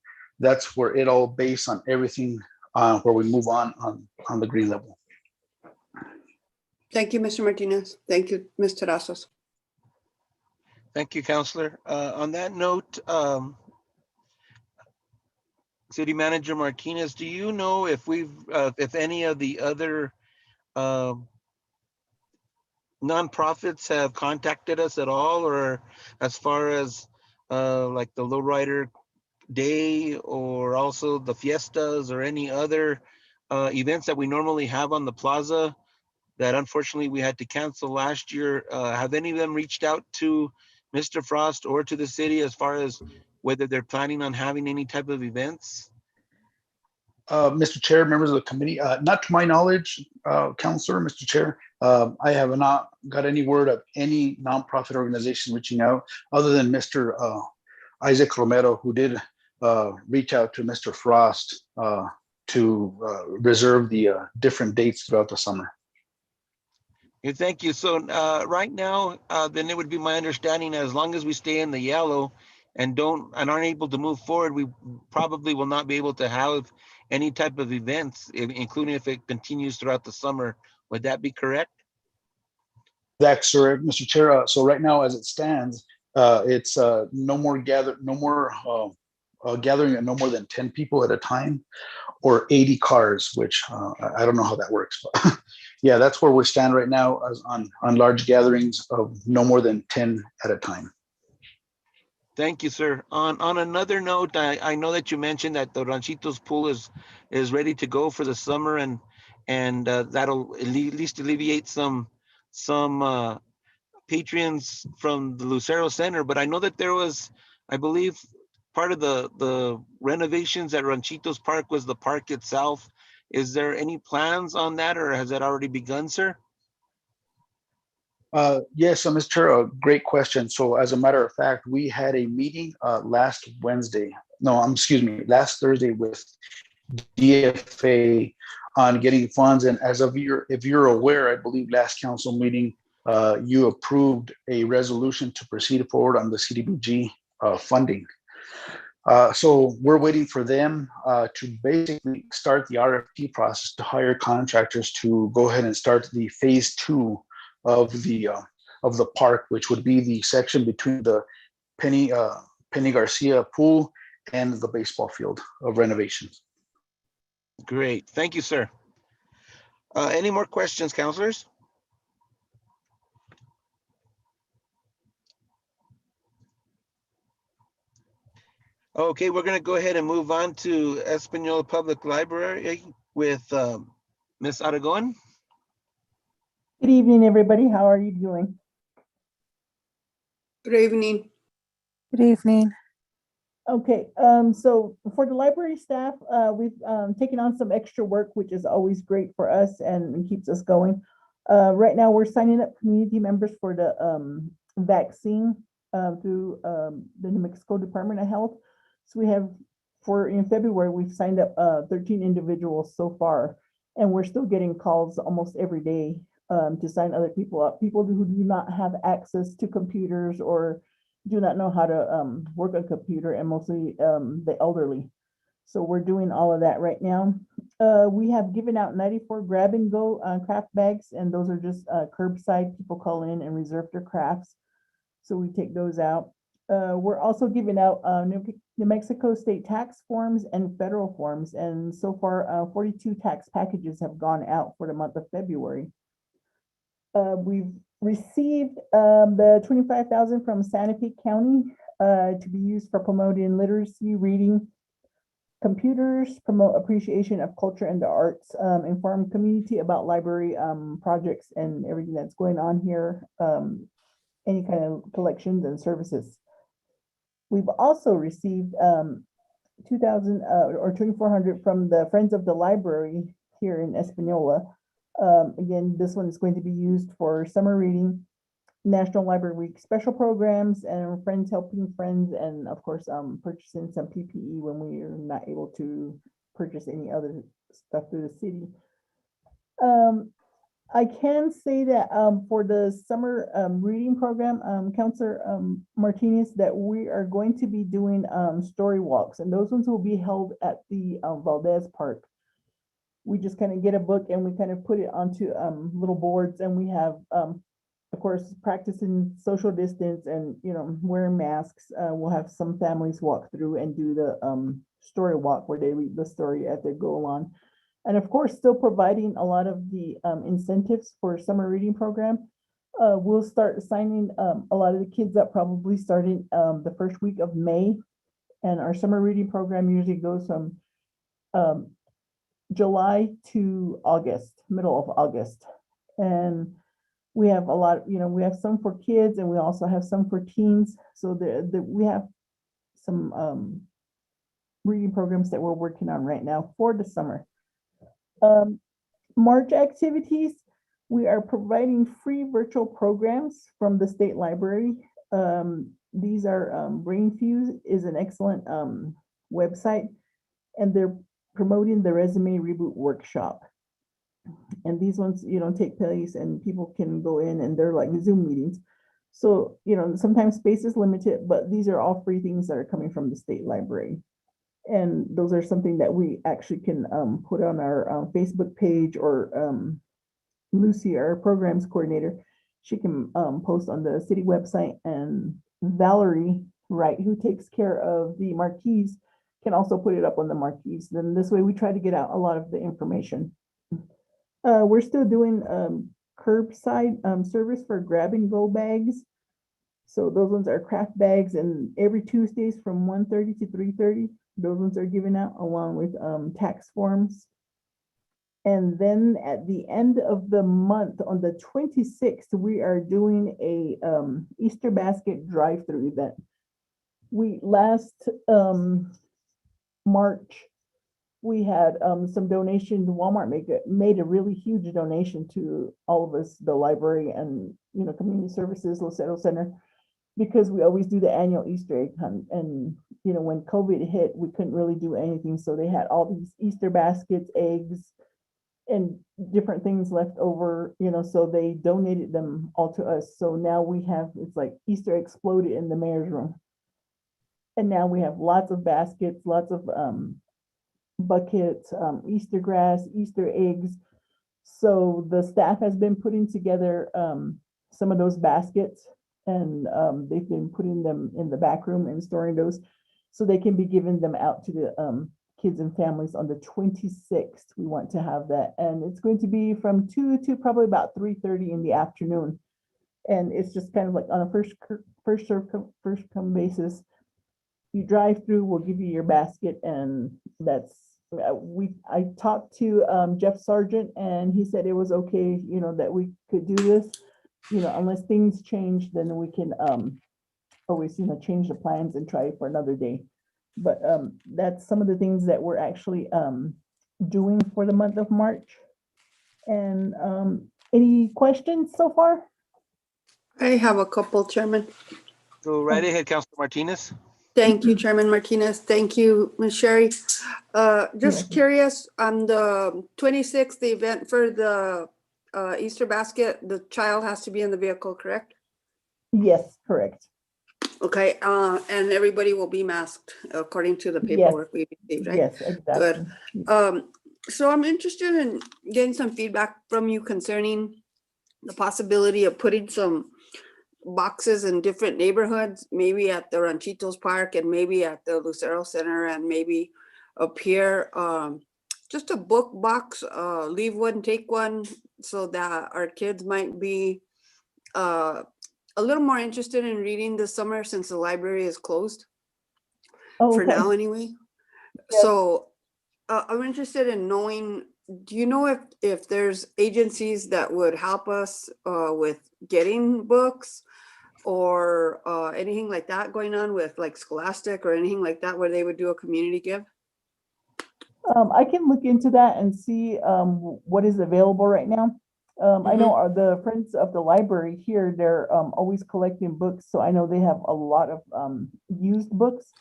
where it all based on everything where we move on the green level. Thank you, Mr. Martinez. Thank you, Ms. Terrazas. Thank you, Counselor. On that note, City Manager Martinez, do you know if if any of the other nonprofits have contacted us at all, or as far as like the Lowrider Day or also the fiestas or any other events that we normally have on the plaza that unfortunately we had to cancel last year? Have any of them reached out to Mr. Frost or to the city as far as whether they're planning on having any type of events? Mr. Chair, members of the committee, not to my knowledge, Councilor, Mr. Chair, I have not got any word of any nonprofit organization reaching out other than Mr. Isaac Romero, who did reach out to Mr. Frost to reserve the different dates throughout the summer. Okay, thank you. So right now, then it would be my understanding, as long as we stay in the yellow and aren't able to move forward, we probably will not be able to have any type of events, including if it continues throughout the summer. Would that be correct? That's correct, Mr. Chair. So right now, as it stands, it's no more gathering at no more than 10 people at a time, or 80 cars, which I don't know how that works, but yeah, that's where we stand right now on large gatherings of no more than 10 at a time. Thank you, sir. On another note, I know that you mentioned that the Ranchito's pool is ready to go for the summer, and that'll at least alleviate some patrons from the Lucero Center. But I know that there was, I believe, part of the renovations at Ranchito's Park was the park itself. Is there any plans on that, or has that already begun, sir? Yes, Mr. Chair, great question. So as a matter of fact, we had a meeting last Thursday with DFA on getting funds. And if you're aware, I believe last council meeting, you approved a resolution to proceed forward on the CDBG funding. So we're waiting for them to basically start the RFP process to hire contractors to go ahead and start the phase 2 of the park, which would be the section between the Penny Garcia pool and the baseball field of renovations. Great, thank you, sir. Any more questions, councilors? Okay, we're going to go ahead and move on to Espanola Public Library with Ms. Aragon. Good evening, everybody. How are you doing? Good evening. Good evening. Okay, so for the library staff, we've taken on some extra work, which is always great for us and keeps us going. Right now, we're signing up community members for the vaccine through the New Mexico Department of Health. So we have, in February, we've signed up 13 individuals so far, and we're still getting calls almost every day to sign other people up, people who do not have access to computers or do not know how to work a computer, and mostly the elderly. So we're doing all of that right now. We have given out 94 grab and go craft bags, and those are just curbside. People call in and reserve their crafts. So we take those out. We're also giving out New Mexico state tax forms and federal forms. And so far, 42 tax packages have gone out for the month of February. We've received the $25,000 from Santa Fe County to be used for promoting literacy, reading, computers, promote appreciation of culture and the arts, inform community about library projects and everything that's going on here, any kind of collections and services. We've also received $2,000 or $2,400 from the Friends of the Library here in Espanola. Again, this one is going to be used for summer reading, National Library Week special programs and friends helping friends, and of course, purchasing some PPE when we are not able to purchase any other stuff through the city. I can say that for the summer reading program, Counselor Martinez, that we are going to be doing story walks, and those ones will be held at the Valdez Park. We just kind of get a book and we kind of put it onto little boards, and we have, of course, practicing social distance and, you know, wearing masks. We'll have some families walk through and do the story walk where they read the story as they go along. And of course, still providing a lot of the incentives for summer reading program. We'll start signing a lot of the kids up probably starting the first week of May. And our summer reading program usually goes from July to August, middle of August. And we have a lot, you know, we have some for kids and we also have some for teens. So we have some reading programs that we're working on right now for the summer. March activities, we are providing free virtual programs from the state library. These are BrainFuse is an excellent website, and they're promoting the resume reboot workshop. And these ones, you know, take place and people can go in and they're like Zoom meetings. So, you know, sometimes space is limited, but these are all free things that are coming from the state library. And those are something that we actually can put on our Facebook page, or Lucy, our programs coordinator, she can post on the city website, and Valerie Wright, who takes care of the marquees, can also put it up on the marquees. Then this way we try to get out a lot of the information. We're still doing curbside service for grab and go bags. So those ones are craft bags, and every Tuesdays from 1:30 to 3:30, those ones are given out along with tax forms. And then at the end of the month, on the 26th, we are doing a Easter basket drive-through event. We last March, we had some donations. Walmart made a really huge donation to all of us, the library and, you know, community services, Lucero Center, because we always do the annual Easter egg hunt. And, you know, when COVID hit, we couldn't really do anything. So they had all these Easter baskets, eggs, and different things left over, you know, so they donated them all to us. So now we have, it's like Easter exploded in the mayor's room. And now we have lots of baskets, lots of buckets, Easter grass, Easter eggs. So the staff has been putting together some of those baskets, and they've been putting them in the back room and storing those so they can be giving them out to the kids and families on the 26th. We want to have that, and it's going to be from 2 to probably about 3:30 in the afternoon. And it's just kind of like on a first serve, first come basis. You drive through, we'll give you your basket, and that's I talked to Jeff Sargent, and he said it was okay, you know, that we could do this, you know, unless things change, then we can always, you know, change the plans and try it for another day. But that's some of the things that we're actually doing for the month of March. And any questions so far? I have a couple, Chairman. Go right ahead, Councilor Martinez. Thank you, Chairman Martinez. Thank you, Ms. Sherry. Just curious, on the 26th, the event for the Easter basket, the child has to be in the vehicle, correct? Yes, correct. Okay, and everybody will be masked according to the paperwork we received, right? Yes, exactly. Good. So I'm interested in getting some feedback from you concerning the possibility of putting some boxes in different neighborhoods, maybe at the Ranchitos Park and maybe at the Lucero Center and maybe up here. Just a book box, leave one, take one, so that our kids might be a little more interested in reading this summer since the library is closed for now anyway. Yes. So I'm interested in knowing, do you know if there's agencies that would help us with getting books or anything like that going on with like Scholastic or anything like that where they would do a community give? I can look into that and see what is available right now. I know the Friends of the Library here, they're always collecting books. So I know they have a lot of used books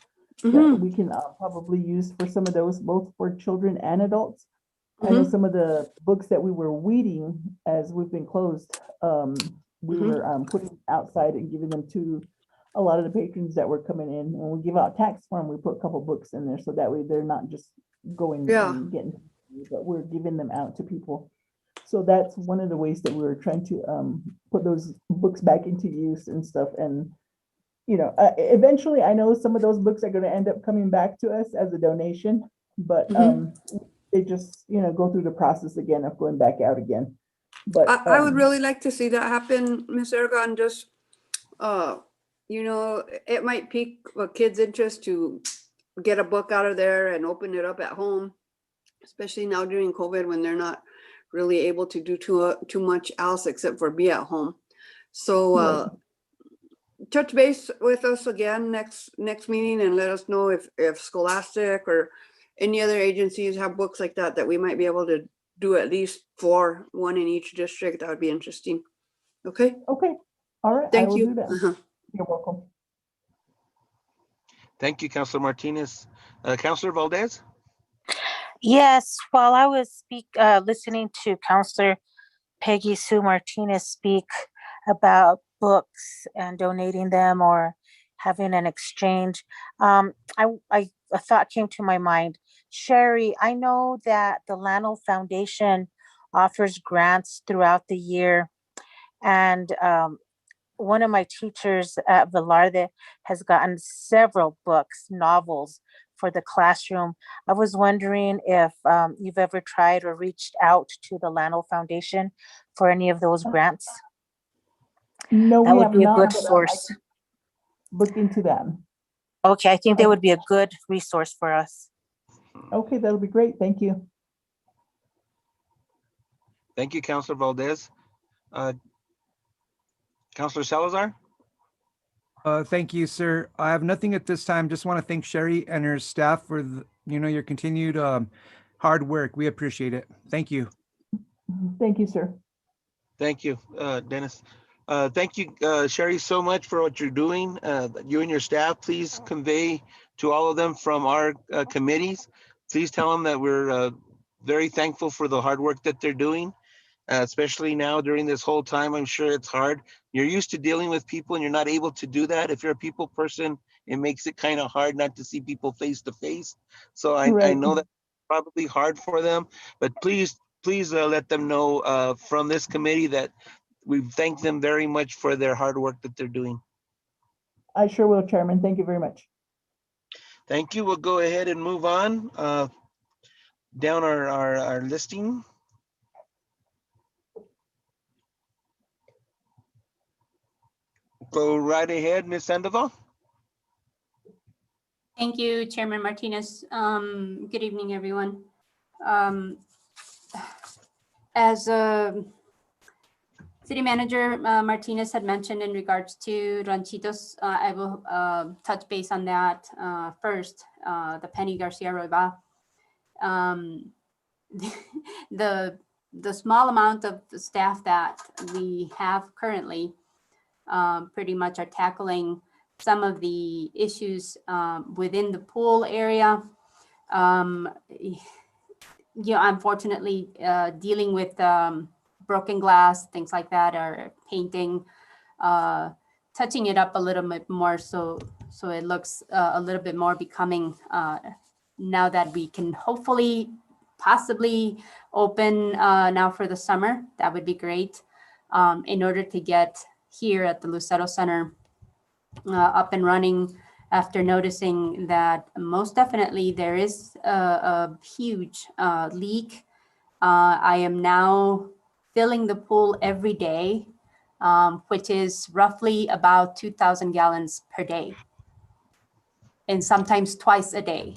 that we can probably use for some of those, both for children and adults. I know some of the books that we were weeding as we've been closed, we were putting outside and giving them to a lot of the patrons that were coming in. When we give out tax form, we put a couple books in there so that way they're not just going and getting, but we're giving them out to people. So that's one of the ways that we were trying to put those books back into use and stuff. And, you know, eventually I know some of those books are going to end up coming back to us as a donation, but they just, you know, go through the process again of going back out again. But I would really like to see that happen, Ms. Erga, and just, you know, it might pique a kid's interest to get a book out of there and open it up at home, especially now during COVID when they're not really able to do too much else except for be at home. So touch base with us again next meeting and let us know if Scholastic or any other agencies have books like that we might be able to do at least one in each district. That would be interesting. Okay. Okay. All right. Thank I will you. do that. You're welcome. Thank you, Councilor Martinez. Councilor Valdez? Yes, while I was listening to Councilor Peggy Sue Martinez speak about books and donating them or having an exchange, a thought came to my mind. Sherry, I know that the Lano Foundation offers grants throughout the year, and one of my teachers at Velarde has gotten several books, novels for the classroom. I was wondering if you've ever tried or reached out to the Lano Foundation for any of those grants. No, That we would have be a not. good But, source. I can look into them. Okay, I think they would be a good resource for us. Okay, that'll be great. Thank you. Thank you, Councilor Valdez. Councilor Salazar? Thank you, sir. I have nothing at this time. Just want to thank Sherry and her staff for your continued hard work. We appreciate it. Thank you. Thank you, sir. Thank you, Dennis. Thank you, Sherry, so much for what you're doing. You and your staff, please convey to all of them from our committees. Please tell them that we're very thankful for the hard work that they're doing, especially now during this whole time. I'm sure it's hard. You're used to dealing with people and you're not able to do that. If you're a people person, it makes it kind of hard not to see people face to face. So I know that's probably hard for them, but please let them know from this committee that we thank them very much for their hard work that they're doing. I sure will, Chairman. Thank you very much. Thank you. We'll go ahead and move on down our listing. Go right ahead, Ms. Sandoval. Thank you, Chairman Martinez. Good evening, everyone. As City Manager Martinez had mentioned in regards to Ranchitos, I will touch base on that first, the Penny Garcia Roiba. The small amount of staff that we have currently pretty much are tackling some of the issues within the pool area. Unfortunately, dealing with broken glass, things like that, or painting, touching it up a little bit more so it looks a little bit more becoming now that we can hopefully possibly open now for the summer. That would be great in order to get here at the Lucero Center up and running, after noticing that most definitely there is a huge leak. I am now filling the pool every day, which is roughly about 2,000 gallons per day, and sometimes twice a day.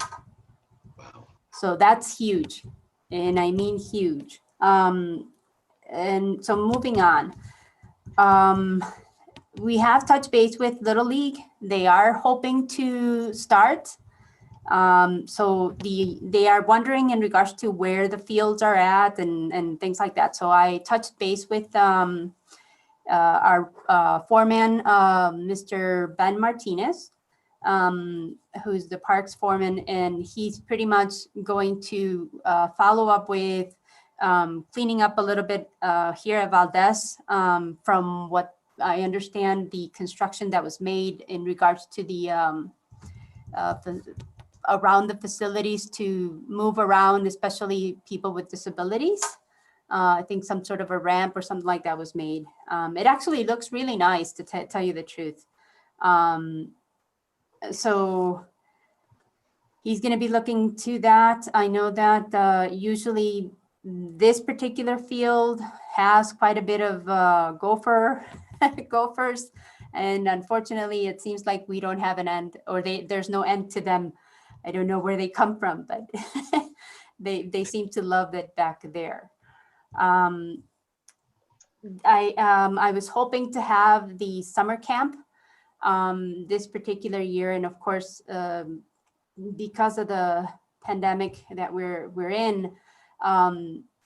So that's huge, and I mean huge. And so moving on, we have touched base with Little League. They are hoping to start So they are wondering in regards to where the fields are at and things like that. So I touched base with our foreman, Mr. Ben Martinez, who's the parks foreman, and he's pretty much going to follow up with cleaning up a little bit here at Valdez. From what I understand, the construction that was made in regards to the around the facilities to move around, especially people with disabilities. I think some sort of a ramp or something like that was made. It actually looks really nice, to tell you the truth. So he's going to be looking to that. I know that usually this particular field has quite a bit of gophers, and unfortunately, it seems like we don't have an end, or there's no end to them. I don't know where they come from, but they seem to love it back there. I was hoping to have the summer camp this particular year, and of course, because of the pandemic that we're in,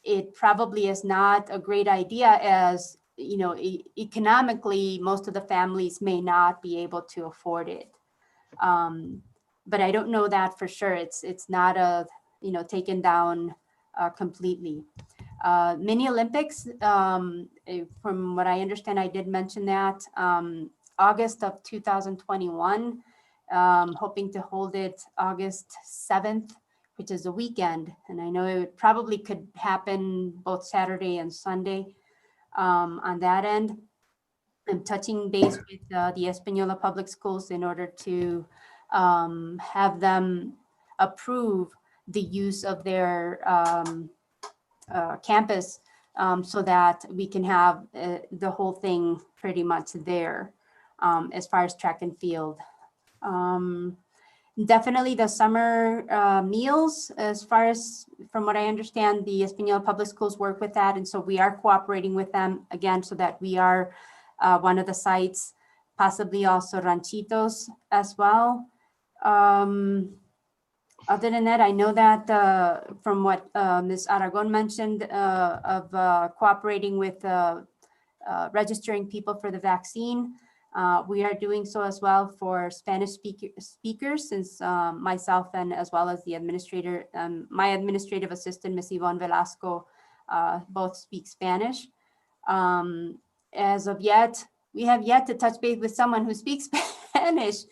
it probably is not a great idea, as you know, economically, most of the families may not be able to afford it. But I don't know that for sure. It's not taken down completely. Mini Olympics, from what I understand, I did mention that August of 2021, hoping to hold it August 7th, which is a weekend. And I know it probably could happen both Saturday and Sunday on that end. I'm touching base with the Espanola Public Schools in order to have them approve the use of their campus so that we can have the whole thing pretty much there as far as track and field. Definitely the summer meals, as far as from what I understand, the Espanola Public Schools work with that. And so we are cooperating with them again, so that we are one of the sites, possibly also Ranchitos as well. Other than that, I know that from what Ms. Aragon mentioned of cooperating with registering people for the vaccine, we are doing so as well for Spanish speakers, since myself and as well as the administrator, my administrative assistant, Ms. Yvonne Velasco, both speak Spanish. As of yet, we have yet to touch base with someone who speaks Spanish.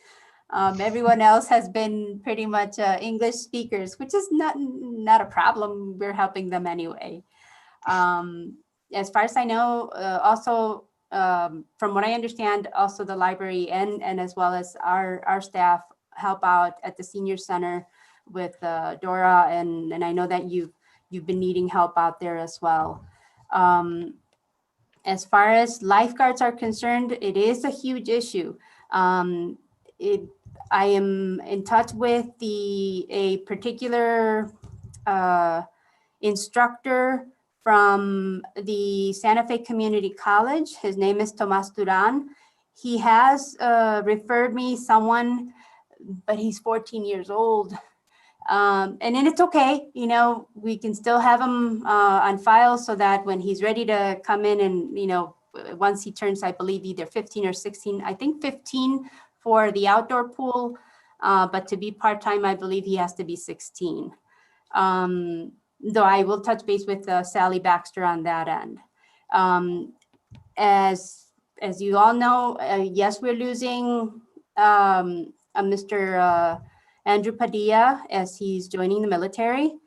Everyone else has been pretty much English speakers, which is not a problem. We're helping them anyway. As far as I know, also from what I understand, also the library and as well as our staff help out at the senior center with Dora, and I know that you've been needing help out there as well. As far as lifeguards are concerned, it is a huge issue. I am in touch with a particular instructor from the Santa Fe Community College. His name is Tomas Duran. He has referred me someone, but he's 14 years old. And then it's okay, you know, we can still have him on file so that when he's ready to come in and, you know, once he turns, I believe, either 15 or 16, I think 15 for the outdoor pool, but to be part-time, I believe he has to be 16. Though I will touch base with Sally Baxter on that end. As you all know, yes, we're losing Mr. Andrew Padilla as he's joining the military.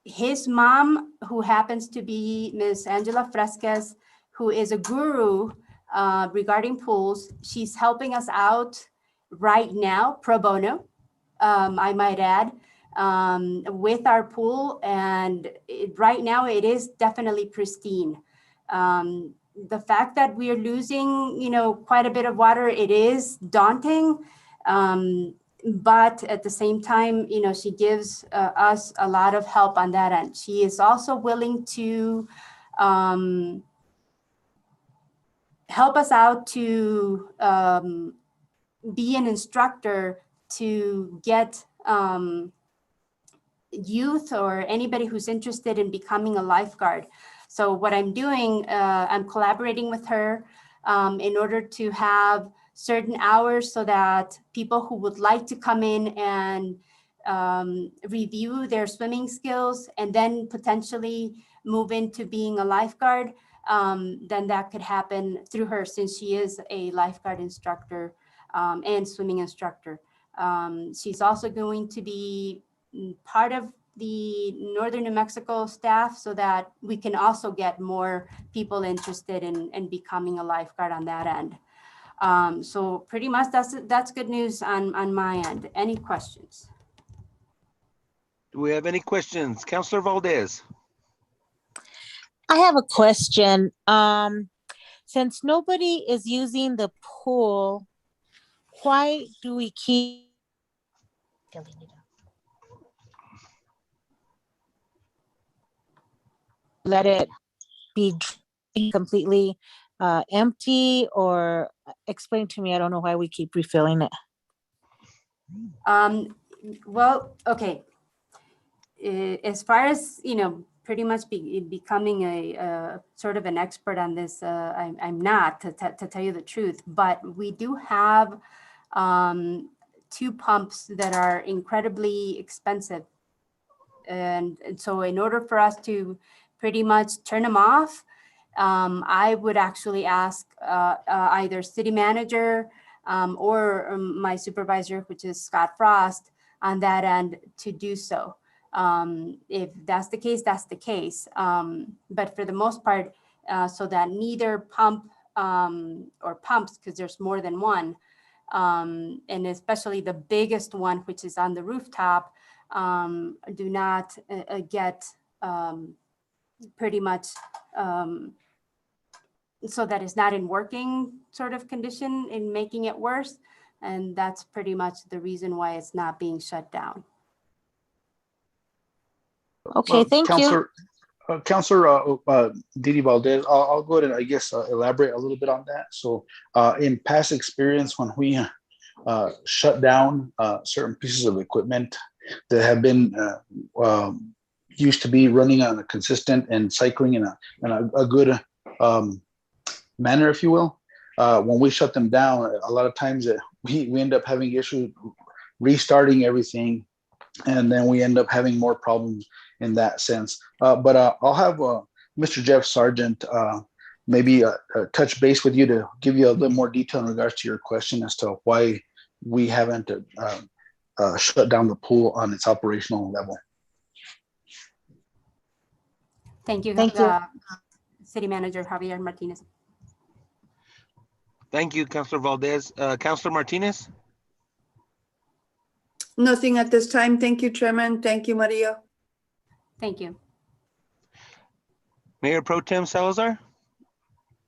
His mom, who happens to be Ms. Angela Fresquez, who is a guru regarding pools, she's helping us out right now, pro bono, I might add, with our pool. And right now it is definitely pristine. The fact that we are losing, you know, quite a bit of water, it is daunting. But at the same time, you know, she gives us a lot of help on that end. She is also willing to help us out to be an instructor to get youth or anybody who's interested in becoming a lifeguard. So what I'm doing, I'm collaborating with her in order to have certain hours so that people who would like to come in and review their swimming skills and then potentially move into being a lifeguard, then that could happen through her, since she is a lifeguard instructor and swimming instructor. She's also going to be part of the Northern New Mexico staff so that we can also get more people interested in becoming a lifeguard on that end. So pretty much that's good news on my end. Any questions? Do we have any questions? Counselor Valdez. I have a question. Since nobody is using the pool, why do we keep let it be completely empty? Or explain to me, I don't know why we keep refilling it. Well, okay. As far as, pretty much becoming a sort of an expert on this, I'm not, to tell you the truth, but we do have 2 pumps that are incredibly expensive. And so in order for us to pretty much turn them off, I would actually ask either city manager or my supervisor, which is Scott Frost, on that end to do so. If that's the case, that's the case. But for the most part, so that neither pump or pumps, because there's more than one, and especially the biggest one, which is on the rooftop, do not get pretty much so that it's not in working sort of condition in making it worse. And that's pretty much the reason why it's not being shut down. Okay, thank you. Counselor Didi Valdez, I'll go ahead and I guess elaborate a little bit on that. So in past experience, when we shut down certain pieces of equipment that have been used to be running on a consistent and cycling in a good manner, if you will, when we shut them down, a lot of times we end up having issues restarting everything, and then we end up having more problems in that sense. But I'll have Mr. Jeff Sargent maybe touch base with you to give you a little more detail in regards to your question as to why we haven't shut down the pool on its operational level. Thank you. Thank you. City Manager Javier Martinez. Thank you, Counselor Valdez. Counselor Martinez? Nothing at this time. Thank you, Chairman. Thank you, Maria. Thank you. Mayor Pro Tem Salazar?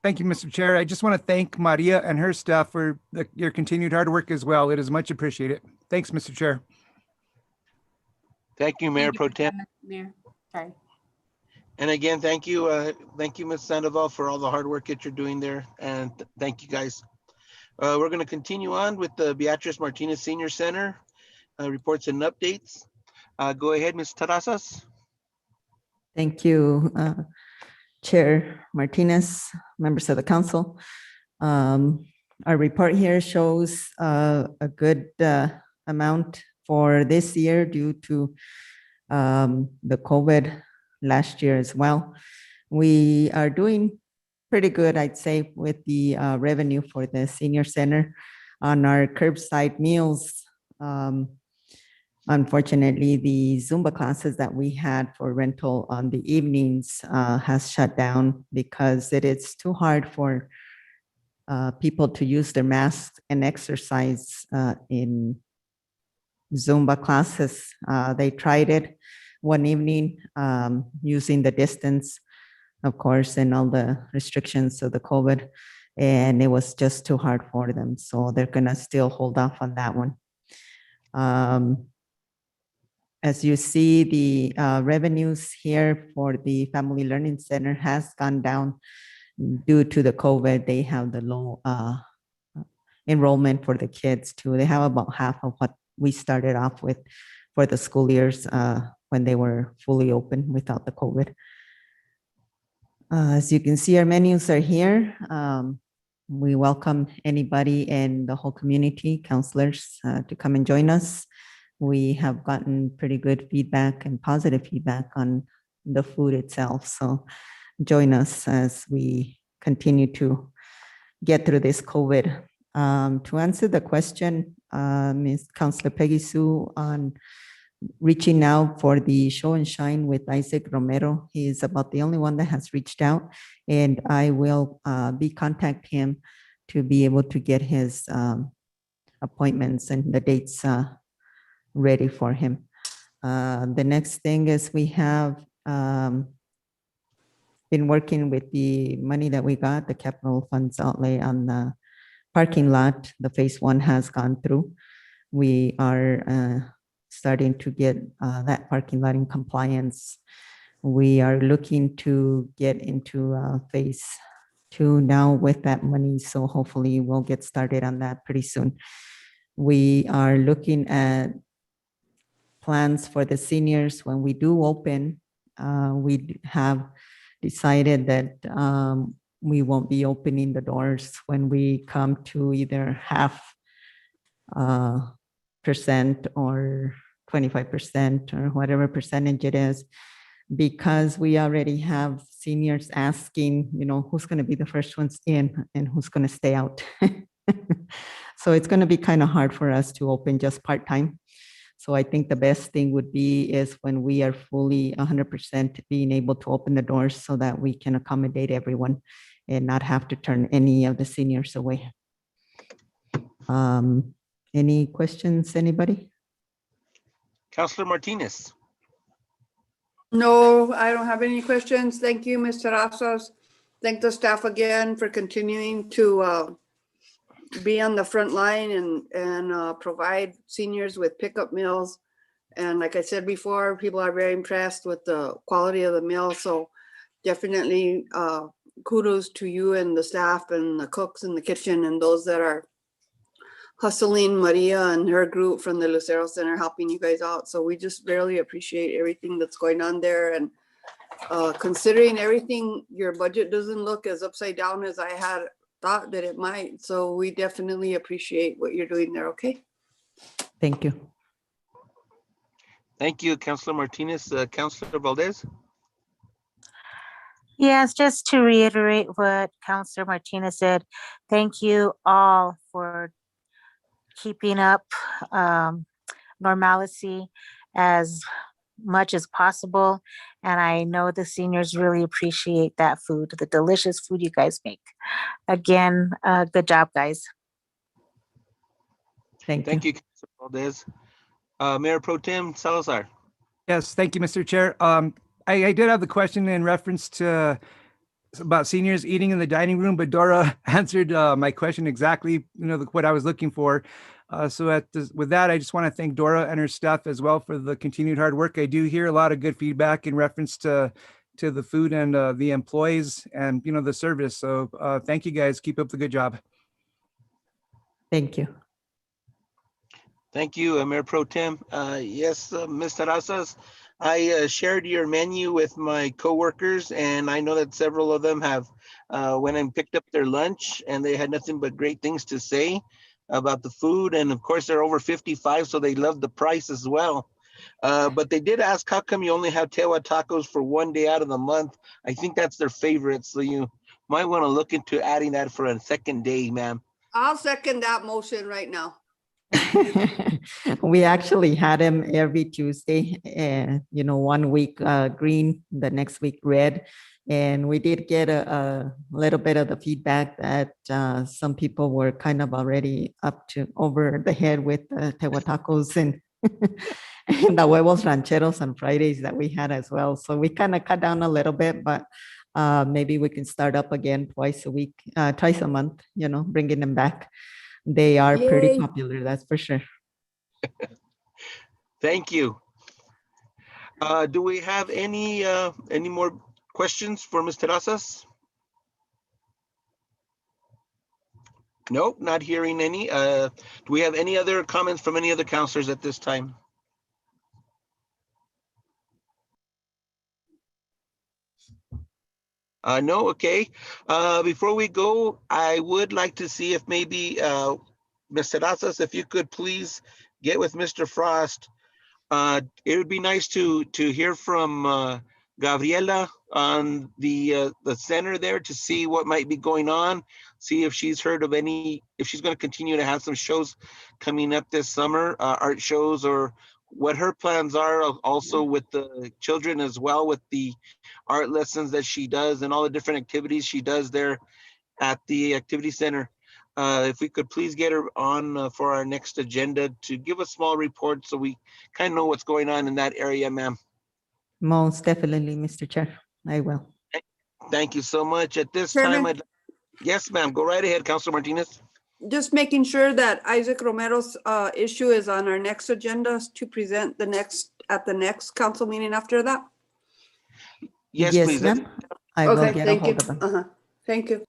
Thank you, Mr. Chair. I just want to thank Maria and her staff for your continued hard work as well. It is much appreciated. Thanks, Mr. Chair. Thank you, Mayor Pro Tem. Mayor, sorry. And again, thank you, Ms. Sandoval, for all the hard work that you're doing there. And thank you, guys. We're going to continue on with the Beatrice Martinez Senior Center reports and updates. Go ahead, Ms. Terrazas. Thank you, Chair Martinez, members of the council. Our report here shows a good amount for this year due to the COVID last year as well. We are doing pretty good, I'd say, with the revenue for the senior center. On our curbside meals, unfortunately, the Zumba classes that we had for rental on the evenings has shut down because it is too hard for people to use their masks and exercise in Zumba classes. They tried it one evening using the distance, of course, and all the restrictions of the COVID, and it was just too hard for them. So they're gonna still hold off on that one. As you see, the revenues here for the Family Learning Center has gone down due to the COVID. They have the low enrollment for the kids too. They have about half of what we started off with for the school years when they were fully open without the COVID. As you can see, our menus are here. We welcome anybody and the whole community, counselors, to come and join us. We have gotten pretty good feedback and positive feedback on the food itself. So join us as we continue to get through this COVID. To answer the question, Ms. Counselor Peggy Sue, on reaching out for the show and shine with Isaac Romero. He is about the only one that has reached out, and I will contact him to be able to get his appointments and the dates ready for him. The next thing is we have been working with the money that we got, the capital funds outlay on the parking lot. The phase 1 has gone through. We are starting to get that parking lot in compliance. We are looking to get into phase 2 now with that money. So hopefully we'll get started on that pretty soon. We are looking at plans for the seniors when we do open. We have decided that we won't be opening the doors when we come to either half percent or 25% or whatever percentage it is, because we already have seniors asking, who's going to be the first ones in and who's going to stay out. So it's going to be kind of hard for us to open just part-time. So I think the best thing would be is when we are fully 100% being able to open the doors so that we can accommodate everyone and not have to turn any of the seniors away. Any questions, anybody? Counselor Martinez. No, I don't have any questions. Thank you, Mr. Terrazas. Thank the staff again for continuing to be on the front line and provide seniors with pickup meals. And like I said before, people are very impressed with the quality of the meal. So definitely kudos to you and the staff and the cooks in the kitchen and those that are hustling, Maria and her group from the Lucero Center helping you guys out. So we just really appreciate everything that's going on there. And considering everything, your budget doesn't look as upside down as I had thought that it might. So we definitely appreciate what you're doing there. Okay. Thank you. Thank you, Counselor Martinez. Counselor Valdez. Yes, just to reiterate what Counselor Martinez said, thank you all for keeping up normalcy as much as possible. And I know the seniors really appreciate that food, the delicious food you guys make. Again, good job, guys. Thank you, Counselor Valdez. Mayor Pro Tem Salazar. Yes, thank you, Mr. Chair. I did have the question in reference to about seniors eating in the dining room, but Dora answered my question exactly, what I was looking for. So with that, I just want to thank Dora and her staff as well for the continued hard work. I do hear a lot of good feedback in reference to the food and the employees and, the service. So thank you guys. Keep up the good job. Thank you. Thank you, Mayor Pro Tem. Yes, Ms. Terrazas, I shared your menu with my coworkers, and I know that several of them have went and picked up their lunch, and they had nothing but great things to say about the food. And of course, they're over 55, so they love the price as well. But they did ask, how come you only have Tewa tacos for one day out of the month? I think that's their favorite, so you might want to look into adding that for a second day, ma'am. I'll second that motion right now. We actually had them every Tuesday, 1 week green, the next week red. And we did get a little bit of the feedback that some people were kind of already up to over the head with the Tewa tacos and, and the huevos rancheros on Fridays that we had as well. So we kind of cut down a little bit, but maybe we can start up again twice a month, bringing them back. They are pretty popular, that's for sure. Thank you. Do we have any more questions for Ms. Terrazas? Nope, not hearing any. Do we have any other comments from any other counselors at this time? No, okay. Before we go, I would like to see if maybe Mr. Razas, if you could please get with Mr. Frost. It would be nice to hear from Gabriela on the center there to see what might be going on, see if she's heard of any, if she's going to continue to have some shows coming up this summer, art shows, or what her plans are also with the children as well, with the art lessons that she does and all the different activities she does there at the activity center. If we could please get her on for our next agenda to give a small report so we kind of know what's going on in that area, ma'am. Most definitely, Mr. Chair, I will. Thank you so much. At this time, Chairman, yes, ma'am, go right ahead, Councilor Martinez. just making sure that Isaac Romero's issue is on our next agenda to present at the next council meeting after that. Yes, please. Ma'am. I will Okay, get a thank you. hold of them. Thank you.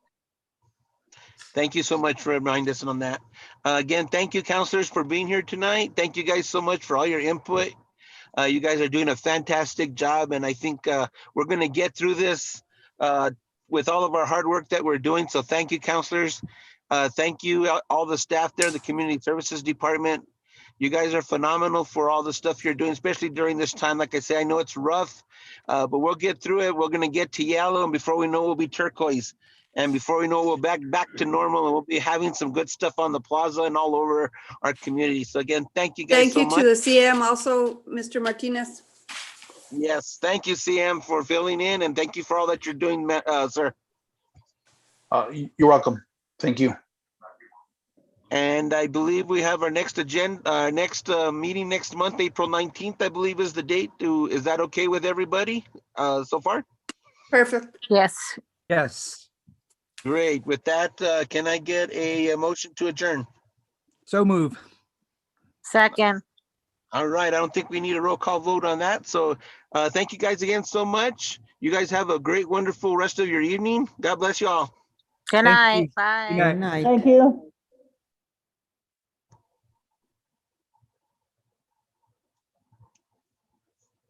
Thank you so much for reminding us on that. Again, thank you, counselors, for being here tonight. Thank you guys so much for all your input. You guys are doing a fantastic job, and I think we're going to get through this with all of our hard work that we're doing. So thank you, counselors. Thank you, all the staff there, the Community Services Department. You guys are phenomenal for all the stuff you're doing, especially during this time. Like I say, I know it's rough, but we'll get through it. We're going to get to yellow, and before we know, we'll be turquoise. And before we know, we'll back to normal, and we'll be having some good stuff on the plaza and all over our community. So again, thank you guys Thank so you much. to the CM also, Mr. Martinez. Yes, thank you, CM, for filling in, and thank you for all that you're doing, sir. You're welcome. Thank you. And I believe we have our next agenda, next meeting next month, April 19th, I believe is the date. Is that okay with everybody so far? Perfect. Yes. Yes. Great. With that, can I get a motion to adjourn? So move. Second. All right. I don't think we need a roll call vote on that. So thank you guys again so much. You guys have a great, wonderful rest of your evening. God bless you all. Good Thank night. you. Bye. Good night. Good night. Thank you.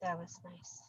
That was nice.